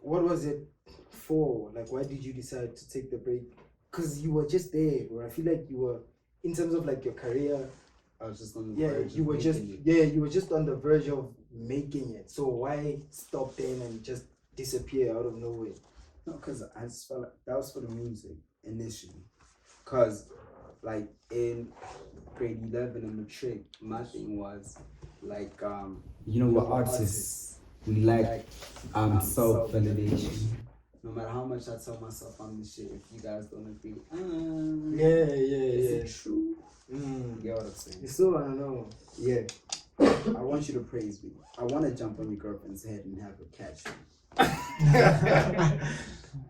B: What was it for? Like, why did you decide to take the break? Because you were just there, bro. I feel like you were, in terms of like your career,
C: I was just on the verge
B: you
C: of
B: were just
C: making it.
B: you were just on the verge of making it. So why stop then and just disappear out of nowhere?
C: No, because I just felt like that was for the music initially. Because, like, in grade 11 in matric, my thing was, like,
D: You know what artists, we like self-validation.
C: No matter how much I tell myself I'm the shit, if you guys don't agree,
B: Yeah.
C: is it true? You get what I'm saying?
B: You still wanna know.
C: Yeah. I want you to praise me. I want to jump on your girlfriend's head and have her catch you.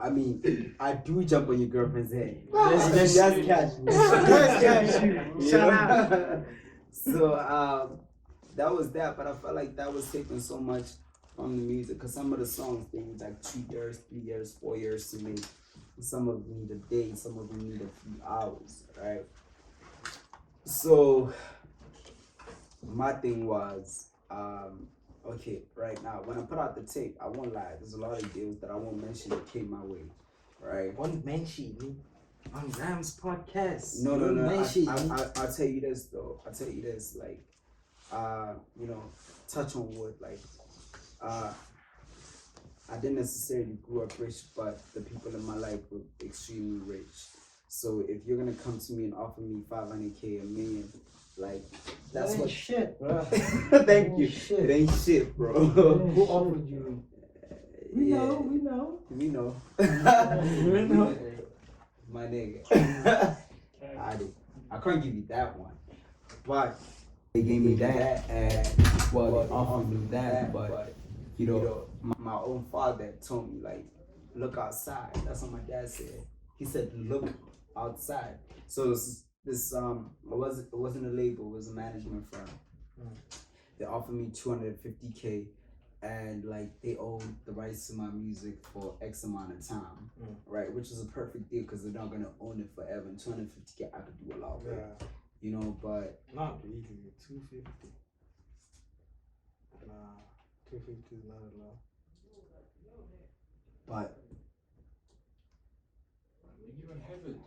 C: I mean, I do jump on your girlfriend's head. Just catch me. Just catch you. Shut up. So that was that, but I felt like that was taking so much from the music because some of the songs they need like 2 years, 3 years, 4 years to make. Some of them need a day, some of them need a few hours, right? So my thing was, okay, right now when I put out the tape, I won't lie. There's a lot of deals that I won't mention that came my way, right?
B: One mention on Rams podcast.
C: No. I'll tell you this though. I'll tell you this, like, you know, touch on wood, like, I didn't necessarily grow up rich, but the people in my life were extremely rich. So if you're gonna come to me and offer me 500K, a million, like that's what
B: shit, bro.
C: Thank you.
B: Shit.
C: It ain't shit, bro.
B: Who offered you? We know.
C: We know.
B: We know.
C: My nigga. I can't give you that one, but
D: They gave me that, and well, they offered me that, but you know,
C: my own father told me, like, look outside. That's what my dad said. He said, look outside. So this it wasn't a label, it was a management firm. They offered me 250K, and like they own the rights to my music for X amount of time, right? Which is a perfect deal because they're not gonna own it forever. And 250K, I could do a lot with it, you know. But
B: not really. 250. Nah, 250 is not a lot.
C: But
E: You're in heaven.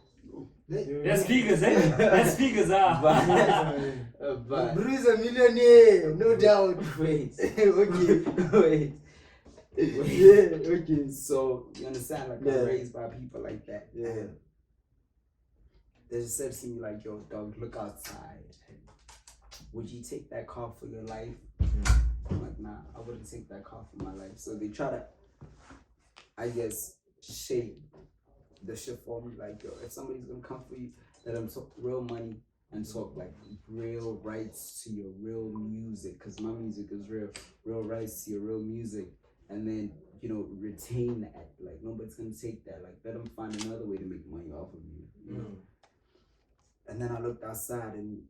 A: That's speakers, eh? That's speakers,
C: but
B: Bruce a millionaire, no doubt.
C: wait,
B: Okay.
C: wait.
B: Yeah, okay.
C: So you understand, like
B: Yeah.
C: I'm raised by people like that.
B: Yeah.
C: And they just said to me like, yo, dog, look outside. Would you take that car for your life? I'm like, nah, I wouldn't take that car for my life. So they try to, I guess, shape the shit for me. Like, yo, if somebody's gonna come for you, let them talk real money and talk like real rights to your real music, because my music is real rights to your real music, and then, you know, retain that. Like, nobody's gonna take that. Like, let them find another way to make money off of you, you know? And then I looked outside and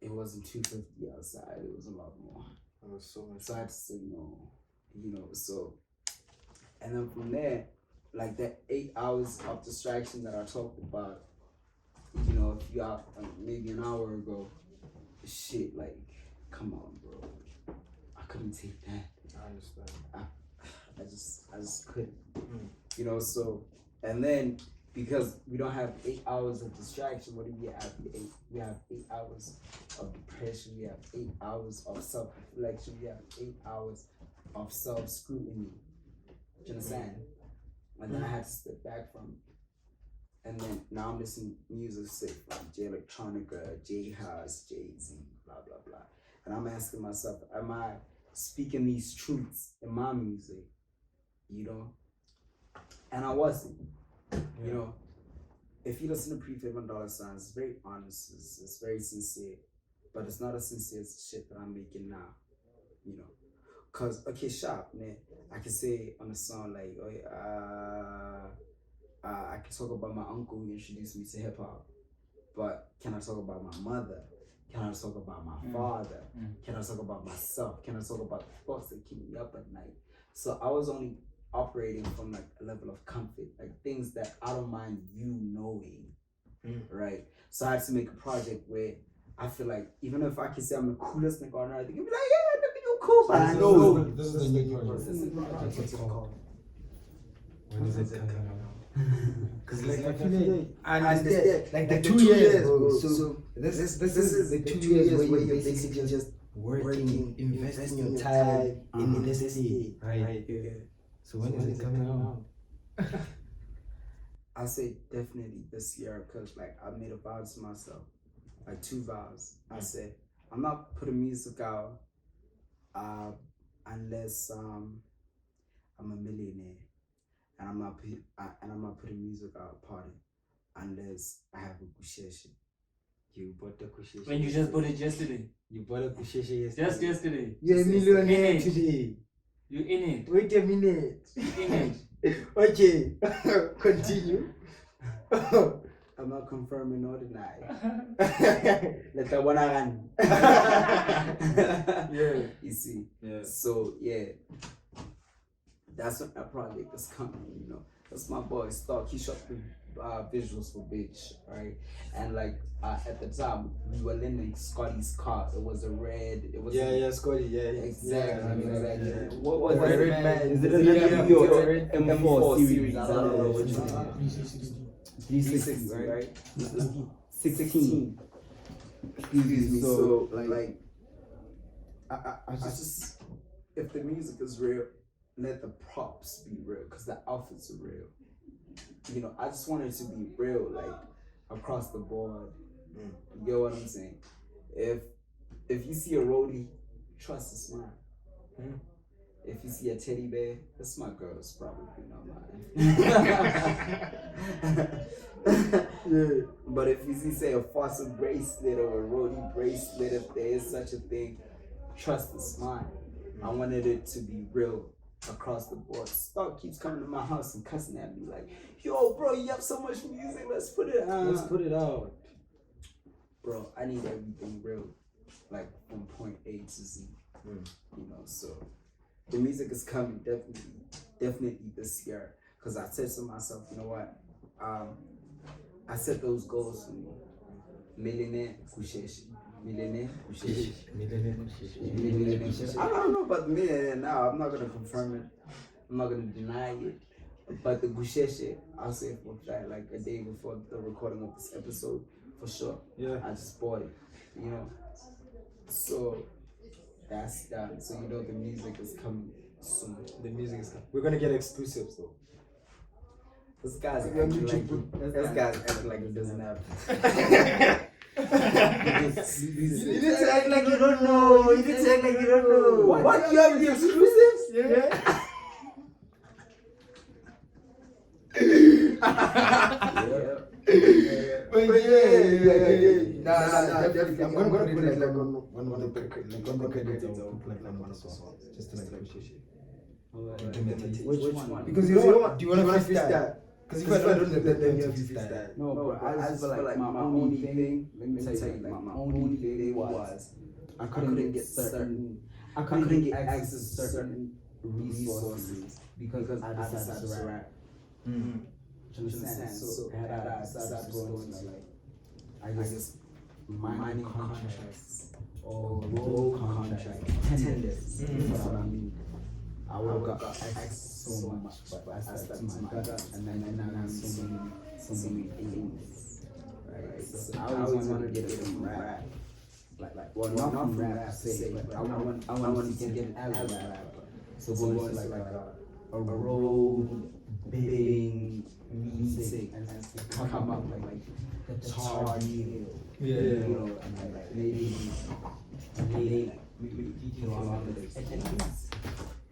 C: it wasn't 250 outside, it was a lot more.
B: That was so much.
C: So I had to say no, you know. So, and then from there, like that 8 hours of distraction that I talked about, you know, if you out maybe an hour ago, shit, like, come on, bro, I couldn't take that.
B: I understand.
C: I just couldn't, you know. So, and then because we don't have 8 hours of distraction, what do we have? We have 8 hours of depression. We have 8 hours of self-reflection. We have 8 hours of self-scrutiny. Do you understand? And then I had to step back from it. And then now I'm listening to music say from J Electronica, J House, Jay-Z, blah, blah, blah. And I'm asking myself, am I speaking these truths in my music? You know? And I wasn't. You know, if you listen to $7 Signs, it's very honest, it's very sincere, but it's not as sincere as the shit that I'm making now, you know. Cause, okay, sharp, man, I can say on a song like, oh yeah, I can talk about my uncle who introduced me to hip hop, but can I talk about my mother? Can I talk about my father? Can I talk about myself? Can I talk about the thoughts that keep me up at night? So I was only operating from like a level of comfort, like things that I don't mind you knowing, right? So I had to make a project where I feel like even if I can say I'm the coolest nigga on earth, they can be like, yeah, nigga, you cool, but I know
E: This is the new project.
C: this is the project.
B: What's it called?
E: When is it coming out?
B: Cause like I feel like, and
C: this-
B: like the 2 years, bro. So this is the 2 years where you're basically just working, investing your time in necessity, right?
E: Yeah. So when is it coming out?
C: I say definitely this year, because like I made a vow to myself, like 2 vows. I said I'm not putting music out unless I'm a millionaire, and I'm not putting music out party unless I have a busheshe.
B: You bought the kusheshe.
E: When you just bought it yesterday.
B: You bought a kusheshe yesterday.
E: Just yesterday.
B: You're a millionaire
E: In it.
B: today.
E: You in it.
B: Wait a minute.
E: In it.
B: Okay, continue.
C: I'm not confirming nor denying. Let that one run.
B: Yeah.
C: You see.
B: Yeah.
C: So yeah, that's what that project is coming. You know, that's my boy Stark. He shot the visuals for Bitch, right? And like at the time, we were lending Scotty's car. It was a red. It was
B: Scotty,
C: exactly.
B: Yeah.
C: What was
B: Red
C: it?
B: Man.
D: Is it
C: Yeah,
D: an
C: yeah,
D: M4 series?
C: I don't know which one.
D: 360,
C: 360,
D: right?
C: right?
D: 16.
C: Excuse me. So
D: like,
C: like,
D: I
C: I just, if the music is real, let the props be real, because the outfits are real. You know, I just want it to be real, like across the board. You get what I'm saying? If you see a roadie, trust it's mine. If you see a teddy bear, that's my girl's probably not mine. But if you see, say, a fossil bracelet or a roadie bracelet, if there is such a thing, trust it's mine. I wanted it to be real across the board. Stark keeps coming to my house and cussing at me like, yo, bro, you have so much music, let's put it out.
B: Let's put it out.
C: Bro, I need everything real, like from point A to Z. You know, so the music is coming definitely this year. Cause I said to myself, you know what? I set those goals for me. Millionaire kusheshe. Millionaire kusheshe. I don't know about the millionaire now. I'm not gonna confirm it. I'm not gonna deny it. But the kusheshe, I'll say for a fact, like a day before the recording of this episode, for sure.
B: Yeah.
C: I just bought it, you know. So that's done. So you know the music is coming soon.
B: The music is coming. We're gonna get exclusives though.
C: This guy's acting like he doesn't have.
B: You need to act like you don't know. You need to act like you don't know.
C: What? You have the exclusives?
B: Yeah. But yeah. Nah, definitely. I'm gonna put it like one of the credits. I'll put like one of the songs just to like appreciate it.
C: Which one?
B: Because you know, do you want to freestyle? Because if I don't, then you have to freestyle.
C: No, bro, I just feel like my only thing, let me tell you, like my only thing was I couldn't get certain, I couldn't get access to certain resources because I decided to rap. Do you understand? So had I decided to go into like, I just mining contracts or road contract tenders. That's what I mean. I would have got access so much, but I stuck to my gut, and then now I'm so many things. Right? So I always wanted to get it from rap. Like, well, not from rap per se, but I want to get it as a rapper. So going to like a road bidding music and come up like guitar deal.
B: Yeah.
C: You know, and like maybe detail on the techniques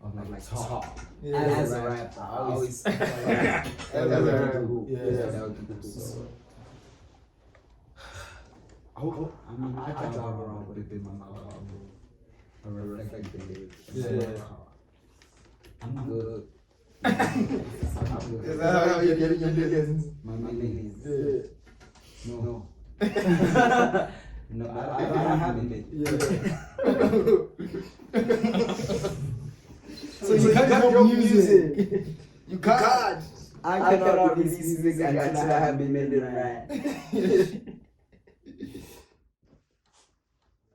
C: of like talk.
B: Yeah.
C: As a rapper, I always
B: as a rapper. Yeah.
C: that would be cool. So, I mean, I drive around with it in my car, bro. I reflect the lyrics.
B: Yeah.
C: I'm good.
B: Is that how you're getting your millions?
C: My millions.
B: Yeah.
C: No. No, I don't have it.
B: Yeah. So you can't drop music. You can't.
C: I cannot release music until I have $1 million.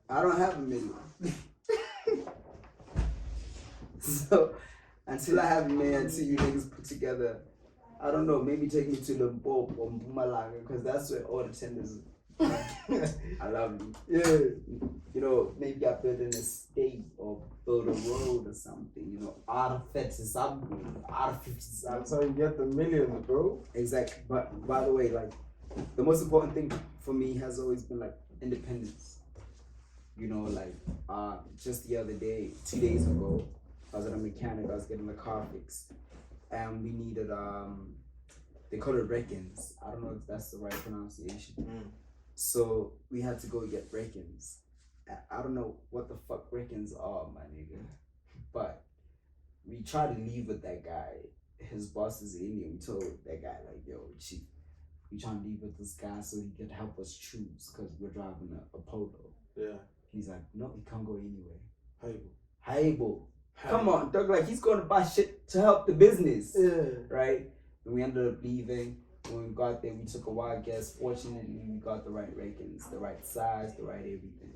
C: I don't have $1 million. So until I have $1 million, until you niggas put together, I don't know, maybe take me to the Bob or Mpumalanga, because that's where all the tenders I love you.
B: Yeah.
C: You know, maybe I build an estate or build a road or something, you know, out of 50 something, out of 50 something.
B: That's how you get the millions, bro.
C: Exactly. But by the way, like, the most important thing for me has always been like independence. You know, like, just the other day, 2 days ago, I was at a mechanic, I was getting the car fixed, and we needed, they call it Reckons. I don't know if that's the right pronunciation. So we had to go get break-ins. I don't know what the fuck break-ins are, my nigga, but we tried to leave with that guy. His boss is Indian. We told that guy like, yo, chief, we trying to leave with this guy so he could help us choose because we're driving a Polo.
B: Yeah.
C: He's like, no, he can't go anywhere.
B: Haibo.
C: Come on, dog. Like he's going to buy shit to help the business.
B: Yeah.
C: Right. And we ended up leaving. When we got there, we took a wild guess. Fortunately, we got the right rankings, the right size, the right everything.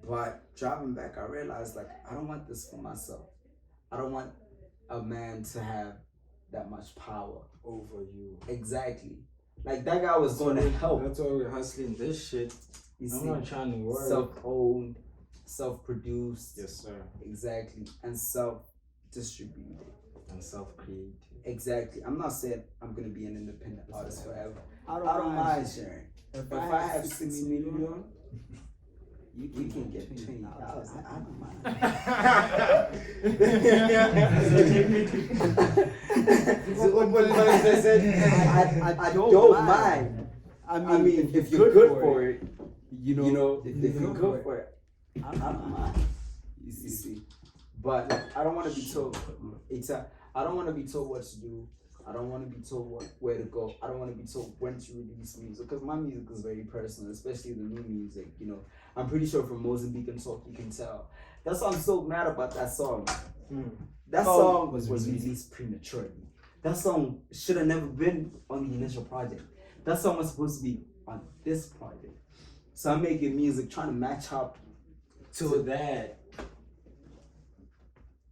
C: But driving back, I realized like I don't want this for myself. I don't want a man to have that much power
B: Over you.
C: Exactly. Like that guy was going to help.
B: That's why we're hustling this shit.
C: You
B: I'm
C: see,
B: not trying to work.
C: self-owned, self-produced.
B: Yes, sir.
C: Exactly. And self-distributed.
B: And self-created.
C: Exactly. I'm not saying I'm gonna be an independent artist forever. I don't mind sharing. If I have 6 million, you can get 20,000. I don't mind. I don't mind. I mean, if you're good for it, you know, if you're good for it, I don't mind. You see. But I don't want to be told. I don't want to be told what to do. I don't want to be told where to go. I don't want to be told when to release music because my music is very personal, especially the new music. You know, I'm pretty sure from Mozambique and Talk you can tell. That's why I'm so mad about that song. That song was released prematurely. That song should have never been on the initial project. That song was supposed to be on this project. So I'm making music trying to match up
B: to that.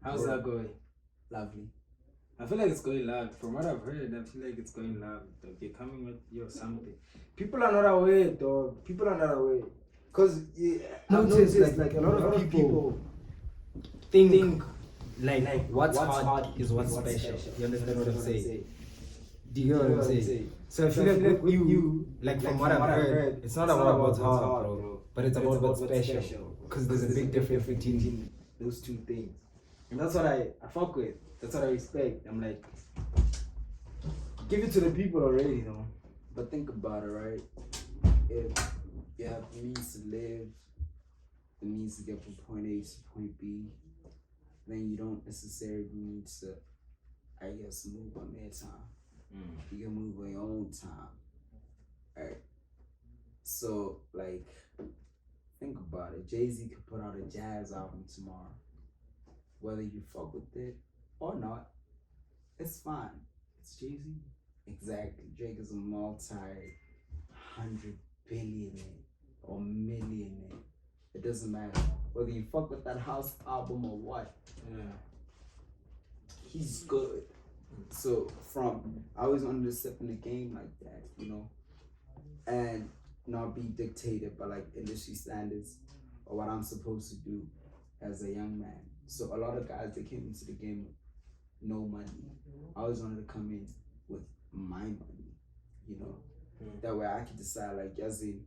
B: How's that going?
C: Lovely.
B: I feel like it's going loud. From what I've heard, I feel like it's going loud. Like you're coming with your something. People are not aware, dog. People are not aware. Cause I've noticed like a lot of people think like what's hard is what's special. You understand what I'm saying? Do you know what I'm saying? So I feel like with you, like from what I've heard, it's not about what's hard, bro, but it's about what's special. Cause there's a big difference between those two things. And that's what I fuck with. That's what I respect. I'm like, give it to the people already, though.
C: But think about it, right? If you have the means to live, the means to get from point A to point B, then you don't necessarily need to, I guess, move on their time. You can move on your own time. Right? So, like, think about it. Jay-Z could put out a jazz album tomorrow. Whether you fuck with it or not, it's fine. It's Jay-Z. Exactly. Drake is a multi-100 billionaire or millionaire. It doesn't matter. Whether you fuck with that house album or what.
B: Yeah.
C: He's good. So I always wanted to step in the game like that, you know, and not be dictated by like industry standards or what I'm supposed to do as a young man. So a lot of guys, they came into the game with no money. I always wanted to come in with my money, you know. That way I could decide like, Yazzie,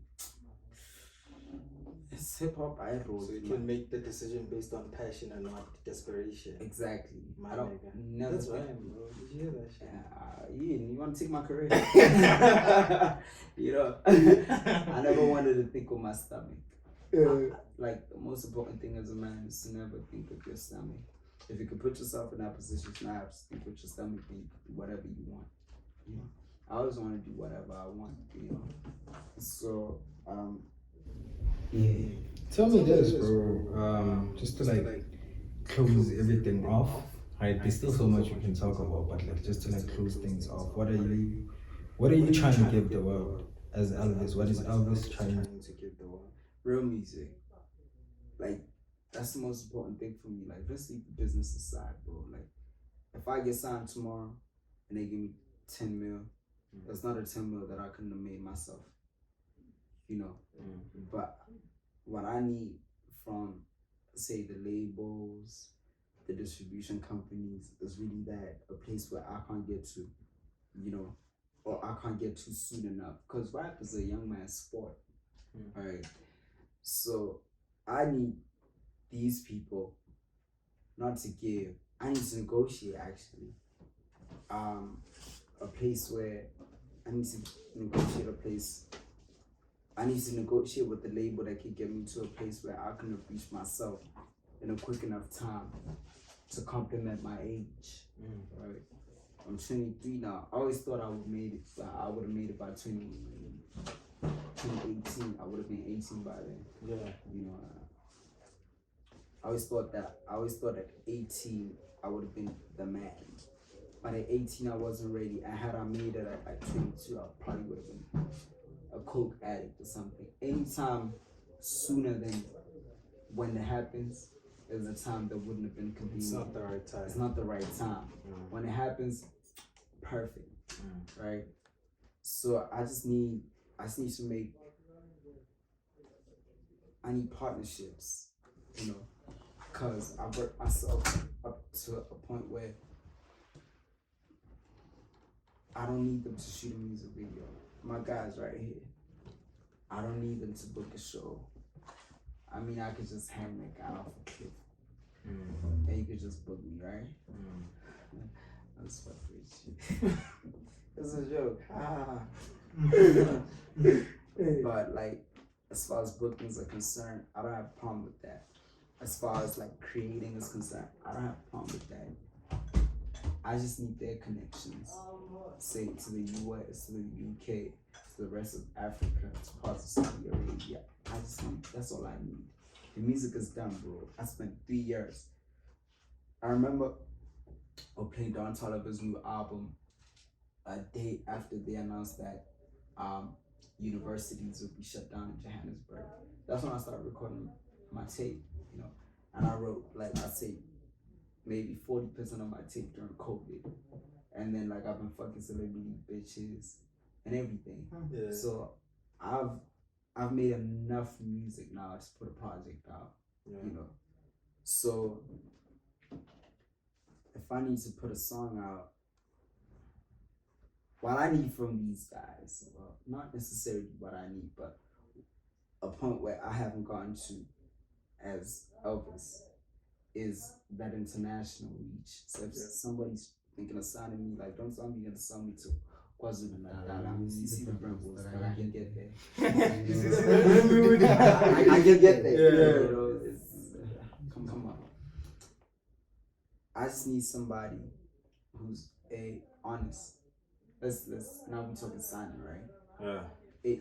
C: it's hip hop I wrote.
B: So you can make the decision based on passion and not desperation.
C: Exactly.
B: My
C: I don't
B: nigga.
C: never.
B: That's right, bro. Did you hear that shit?
C: You want to take my career? You know, I never wanted to think with my stomach. Like the most important thing as a man is to never think with your stomach. If you could put yourself in that position to not have to think with your stomach, then you can do whatever you want. You know, I always want to do whatever I want. You know, so
E: yeah. Tell me this, bro. Just to like close everything off. Right, there's still so much we can talk about, but like just to like close things off. What are you trying to give the world as Elvis? What is Elvis trying to give the world?
C: Real music. Like that's the most important thing for me. Like let's leave the business aside, bro. Like if I get signed tomorrow and they give me 10 mil, that's not a 10 mil that I couldn't have made myself. You know. But what I need from, say, the labels, the distribution companies, is really that a place where I can't get to, you know, or I can't get to soon enough. Because rap is a young man's sport, right? So I need these people not to give, I need to negotiate actually. A place where I need to negotiate a place I need to negotiate with the label that could get me to a place where I can reach myself in a quick enough time to complement my age. Right. I'm 23 now. I always thought I would made it. I would have made it by 2018. I would have been 18 by then.
B: Yeah.
C: You know, I always thought that. I always thought at 18 I would have been the man. But at 18 I wasn't ready. And had I made it at 22, I probably would have been a coke addict or something. Anytime sooner than when it happens is a time that wouldn't have been convenient.
B: It's not the right time.
C: It's not the right time. When it happens, perfect. Right? So I need to make, I need partnerships, you know, because I work myself up to a point where I don't need them to shoot a music video. My guys right here, I don't need them to book a show. I mean, I could just hang that guy off a cliff. And you could just book me, right? That's fucking shit. It's a joke. But like, as far as bookings are concerned, I don't have a problem with that. As far as like creating is concerned, I don't have a problem with that. I just need their connections. Say to the US, to the UK, to the rest of Africa, to parts of Saudi Arabia. That's all I need. The music is done, bro. I spent 3 years. I remember playing Don Toliver's new album a day after they announced that universities would be shut down in Johannesburg. That's when I started recording my tape, you know. And I wrote, like I say, maybe 40% of my tape during COVID. And then like I've been fucking celebrity bitches and everything.
B: Yeah.
C: So I've made enough music now to put a project out. You know. So if I need to put a song out, what I need from these guys, well, not necessarily what I need, but a point where I haven't gotten to as Elvis is that international reach. So if somebody's thinking of signing me, like, don't tell me you're gonna sign me to KwaZulu Natal. You see the Brambos, but I can get there. I can get there.
B: Yeah.
C: You know, come on. I just need somebody who's honest. Let's now we talking signing, right?
B: Yeah.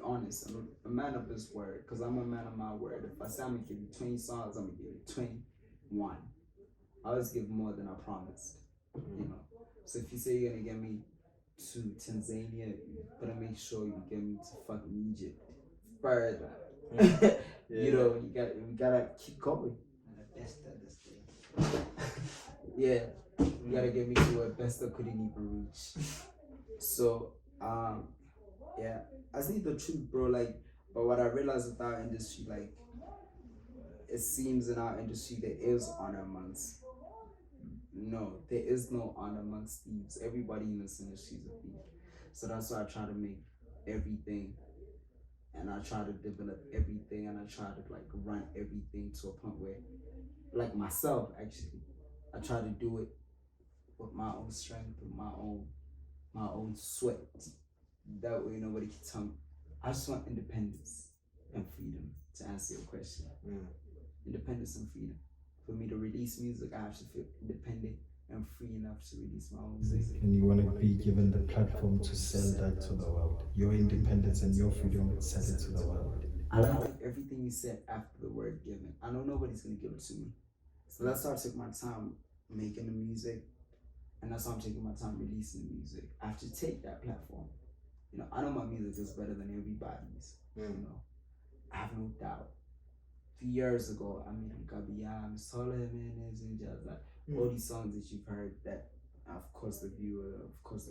C: Honest. I'm a man of his word, because I'm a man of my word. If I say I'm gonna give you 20 songs, I'm gonna give you 21. I always give more than I promised. You know. So if you say you're gonna get me to Tanzania, you better make sure you get me to fucking Egypt. Further. You know, we gotta keep going. Yeah. You gotta get me to where Besta couldn't even reach. So yeah, I just need the truth, bro. Like, but what I realized with our industry, like, it seems in our industry there is honor amongst. No, there is no honor amongst thieves. Everybody in this industry is a thief. So that's why I try to make everything, and I try to develop everything, and I try to like run everything to a point where, like myself, actually, I try to do it with my own strength, with my own sweat. That way nobody can tell me. I just want independence and freedom, to answer your question. Independence and freedom. For me to release music, I have to feel independent and free enough to release my own music.
E: And you want to be given the platform to sell that to the world. Your independence and your freedom, sell it to the world.
C: I like everything you said after the word given. I know nobody's going to give it to me. So that's why I took my time making the music. And that's why I'm taking my time releasing the music. I have to take that platform. You know, I know my music is better than everybody's. You know, I have no doubt. 3 years ago, I made Gabiyam, Solomon, and just like all these songs that you've heard that, of course, the viewer has.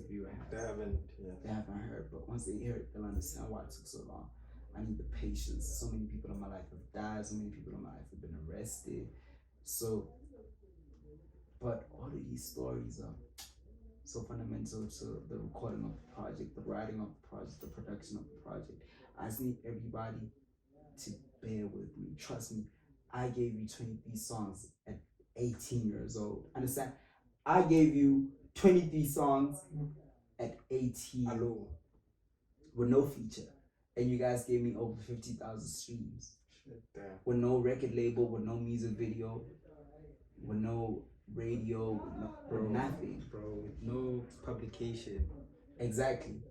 B: They haven't
C: heard, but once they hear it, they'll understand why it took so long. I need the patience. So many people in my life have died. So many people in my life have been arrested. So, but all of these stories are so fundamental to the recording of the project, the writing of the project, the production of the project. I just need everybody to bear with me. Trust me, I gave you 23 songs at 18 years old. Understand? I gave you 23 songs at 18 with no feature. and you guys gave me over 50,000 streams.
B: Damn.
C: With no record label, with no music video, with no radio, with nothing.
B: Bro, with no publication.
C: Exactly.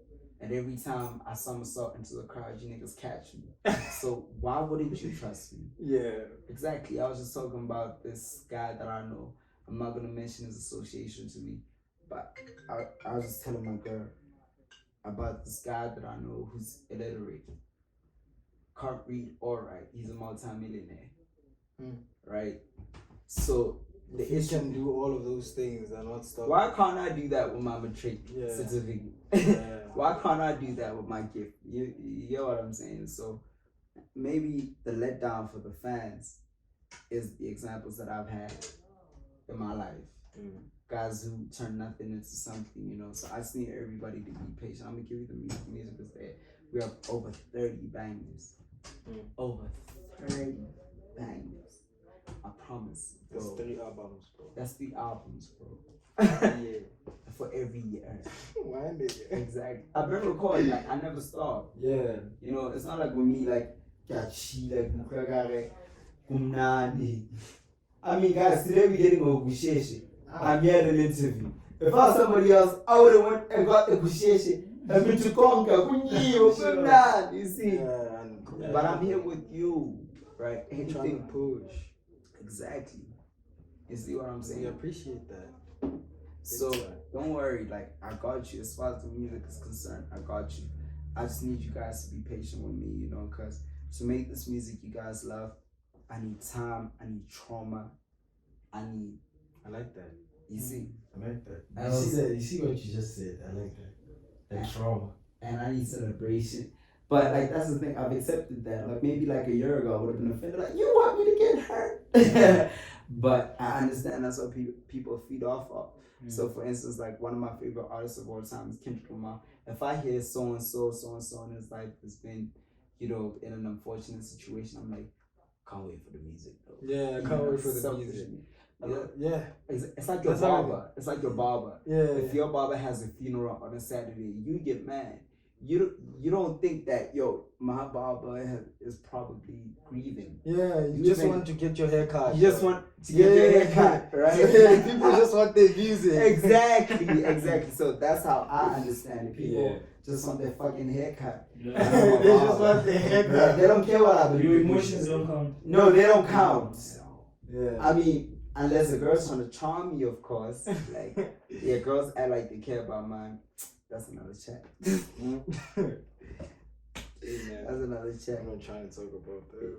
C: And every time I somersault into the crowd, you niggas catch me. So why wouldn't you trust me?
B: Yeah.
C: Exactly. I was just talking about this guy that I know. I'm not gonna mention his association to me, but I was just telling my girl about this guy that I know who's illiterate, can't read or write. He's a multi-millionaire, right? So the
B: If you
C: issue.
B: can do all of those things and not stop.
C: Why can't I do that with my matric
B: Yeah.
C: certificate?
B: Yeah.
C: Why can't I do that with my gift? You know what I'm saying? So maybe the letdown for the fans is the examples that I've had in my life. Guys who turn nothing into something, you know. So I just need everybody to be patient. I'm gonna give you the music. Music is there. We have over 30 bangers. Over 30 bangers. I promise.
B: That's
C: Bro.
B: 3 albums, bro.
C: That's 3 albums, bro.
B: Yeah.
C: For every year.
B: Why nigga?
C: Exactly. I've been recording, like, I never stop.
B: Yeah.
C: You know, it's not like with me, like, I mean, guys, today we're getting a Busheshe. I'm here at an interview. If I was somebody else, I would have went and got the Busheshe and been to conquer. You see? But I'm here with you, right?
B: Trying
C: Anything.
B: to push.
C: Exactly. You see what I'm
B: We
C: saying?
B: appreciate that.
C: So don't worry, like I got you as far as the music is concerned. I got you. I just need you guys to be patient with me, you know, because to make this music you guys love, I need time, I need trauma, I
B: like that.
C: you see,
E: I like that.
C: And
E: You see what you just said. I like that. That trauma.
C: and I need celebration. But like that's the thing, I've accepted that. Like maybe like a year ago I would have been offended, like you want me to get hurt. But I understand that's what people feed off of. So for instance, like one of my favorite artists of all time is Kendrick Lamar. If I hear so and so in his life has been, you know, in an unfortunate situation, I'm like, can't wait for the music though.
B: Yeah, I can't wait for the music. Yeah.
C: It's like your
B: That's how
C: barber. It's like your barber.
B: Yeah.
C: If your barber has a funeral on a Saturday, you get mad. You don't think that, yo, my barber is probably grieving.
B: Yeah, you
C: You
B: just
C: think-
B: want to get your hair cut.
C: You just want to get your hair cut, right?
B: Yeah, people just want their music.
C: Exactly. So that's how I understand it. People just want their fucking haircut.
B: They just want their hair cut.
C: They don't care what I believe.
F: Your emotions don't count.
C: No, they don't count.
B: Yeah.
C: I mean, unless the girl's trying to charm you, of course. Like, yeah, girls act like they care about mine. That's another chat.
B: Yeah.
C: That's another chat.
B: I'm not trying to talk about that.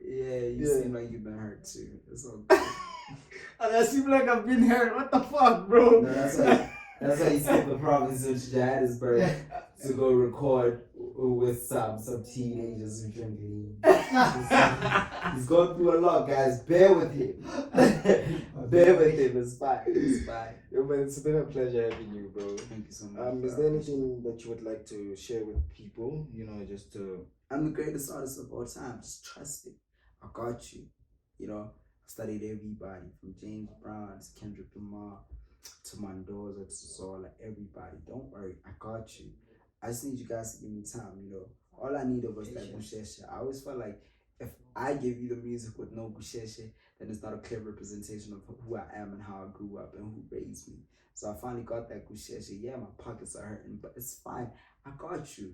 C: Yeah, you
B: Yeah.
C: seem like you've been hurt too. It's all good.
B: And I seem like I've been hurt. What the fuck, bro?
C: No, that's why he skipped the province of Johannesburg to go record with some teenagers who drink lean. He's going through a lot, guys. Bear with him. Bear with him. It's fine. It's fine.
B: Yo, man, it's been a pleasure having you, bro.
C: Thank you so much.
B: Is there anything that you would like to share with people? You know, just to.
C: I'm the greatest artist of all time. Just trust it. I got you. You know, I studied everybody from James Brown to Kendrick Lamar to Mendoza to Zola, everybody. Don't worry, I got you. I just need you guys to give me time, you know. All I needed was that Busheshe. I always felt like if I give you the music with no Busheshe, then it's not a clear representation of who I am and how I grew up and who raised me. So I finally got that Busheshe. Yeah, my pockets are hurting, but it's fine. I got you.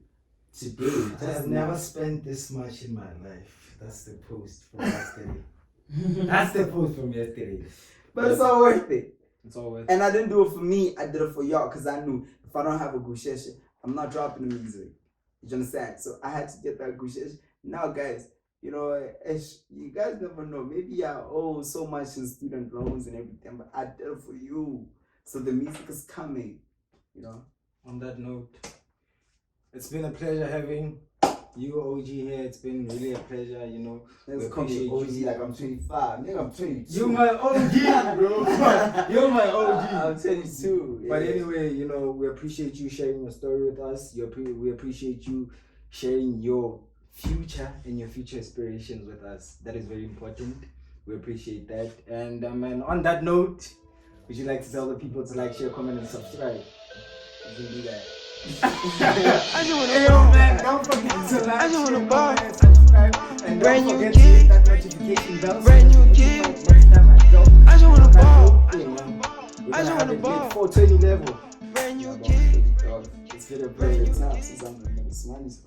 C: Today,
E: I've never spent this much in my life. That's the post from yesterday. That's the post from yesterday.
C: But it's all worth it.
B: It's always.
C: And I didn't do it for me, I did it for y'all because I knew if I don't have a Gusheshe, I'm not dropping the music. You understand? So I had to get that Gusheshe. Now, guys, you know, you guys never know. Maybe I owe so much in student loans and everything, but I did it for you. So the music is coming, you know.
B: On that note, it's been a pleasure having you, OG, here. It's been really a pleasure, you know.
C: Let's call me OG like I'm 25. Nigga, I'm 22.
B: You my OG, bro. You're my OG.
C: I'm 22.
B: But
C: yeah.
B: anyway, you know, we appreciate you sharing your story with us. We appreciate you sharing your future and your future aspirations with us. That is very important. We appreciate that. And on that note, would you like to tell the people to like, share, comment, and subscribe?
C: You can do that.
A: I just wanna
B: Hey,
A: ball.
B: man, don't forget to like,
A: I just wanna
B: share,
A: ball.
B: comment, and subscribe. And
A: Brand
B: don't
A: new
B: forget to hit
A: kid.
B: that notification bell.
A: Brand
B: so
A: new
B: you
A: kid.
B: know next time I drop.
A: I just wanna ball.
B: We're
A: I
B: gonna
A: just
B: have
A: wanna
B: it
A: ball.
B: lit 420 level.
A: Brand new kid.
C: It's been a pleasure time since I'm the smallest.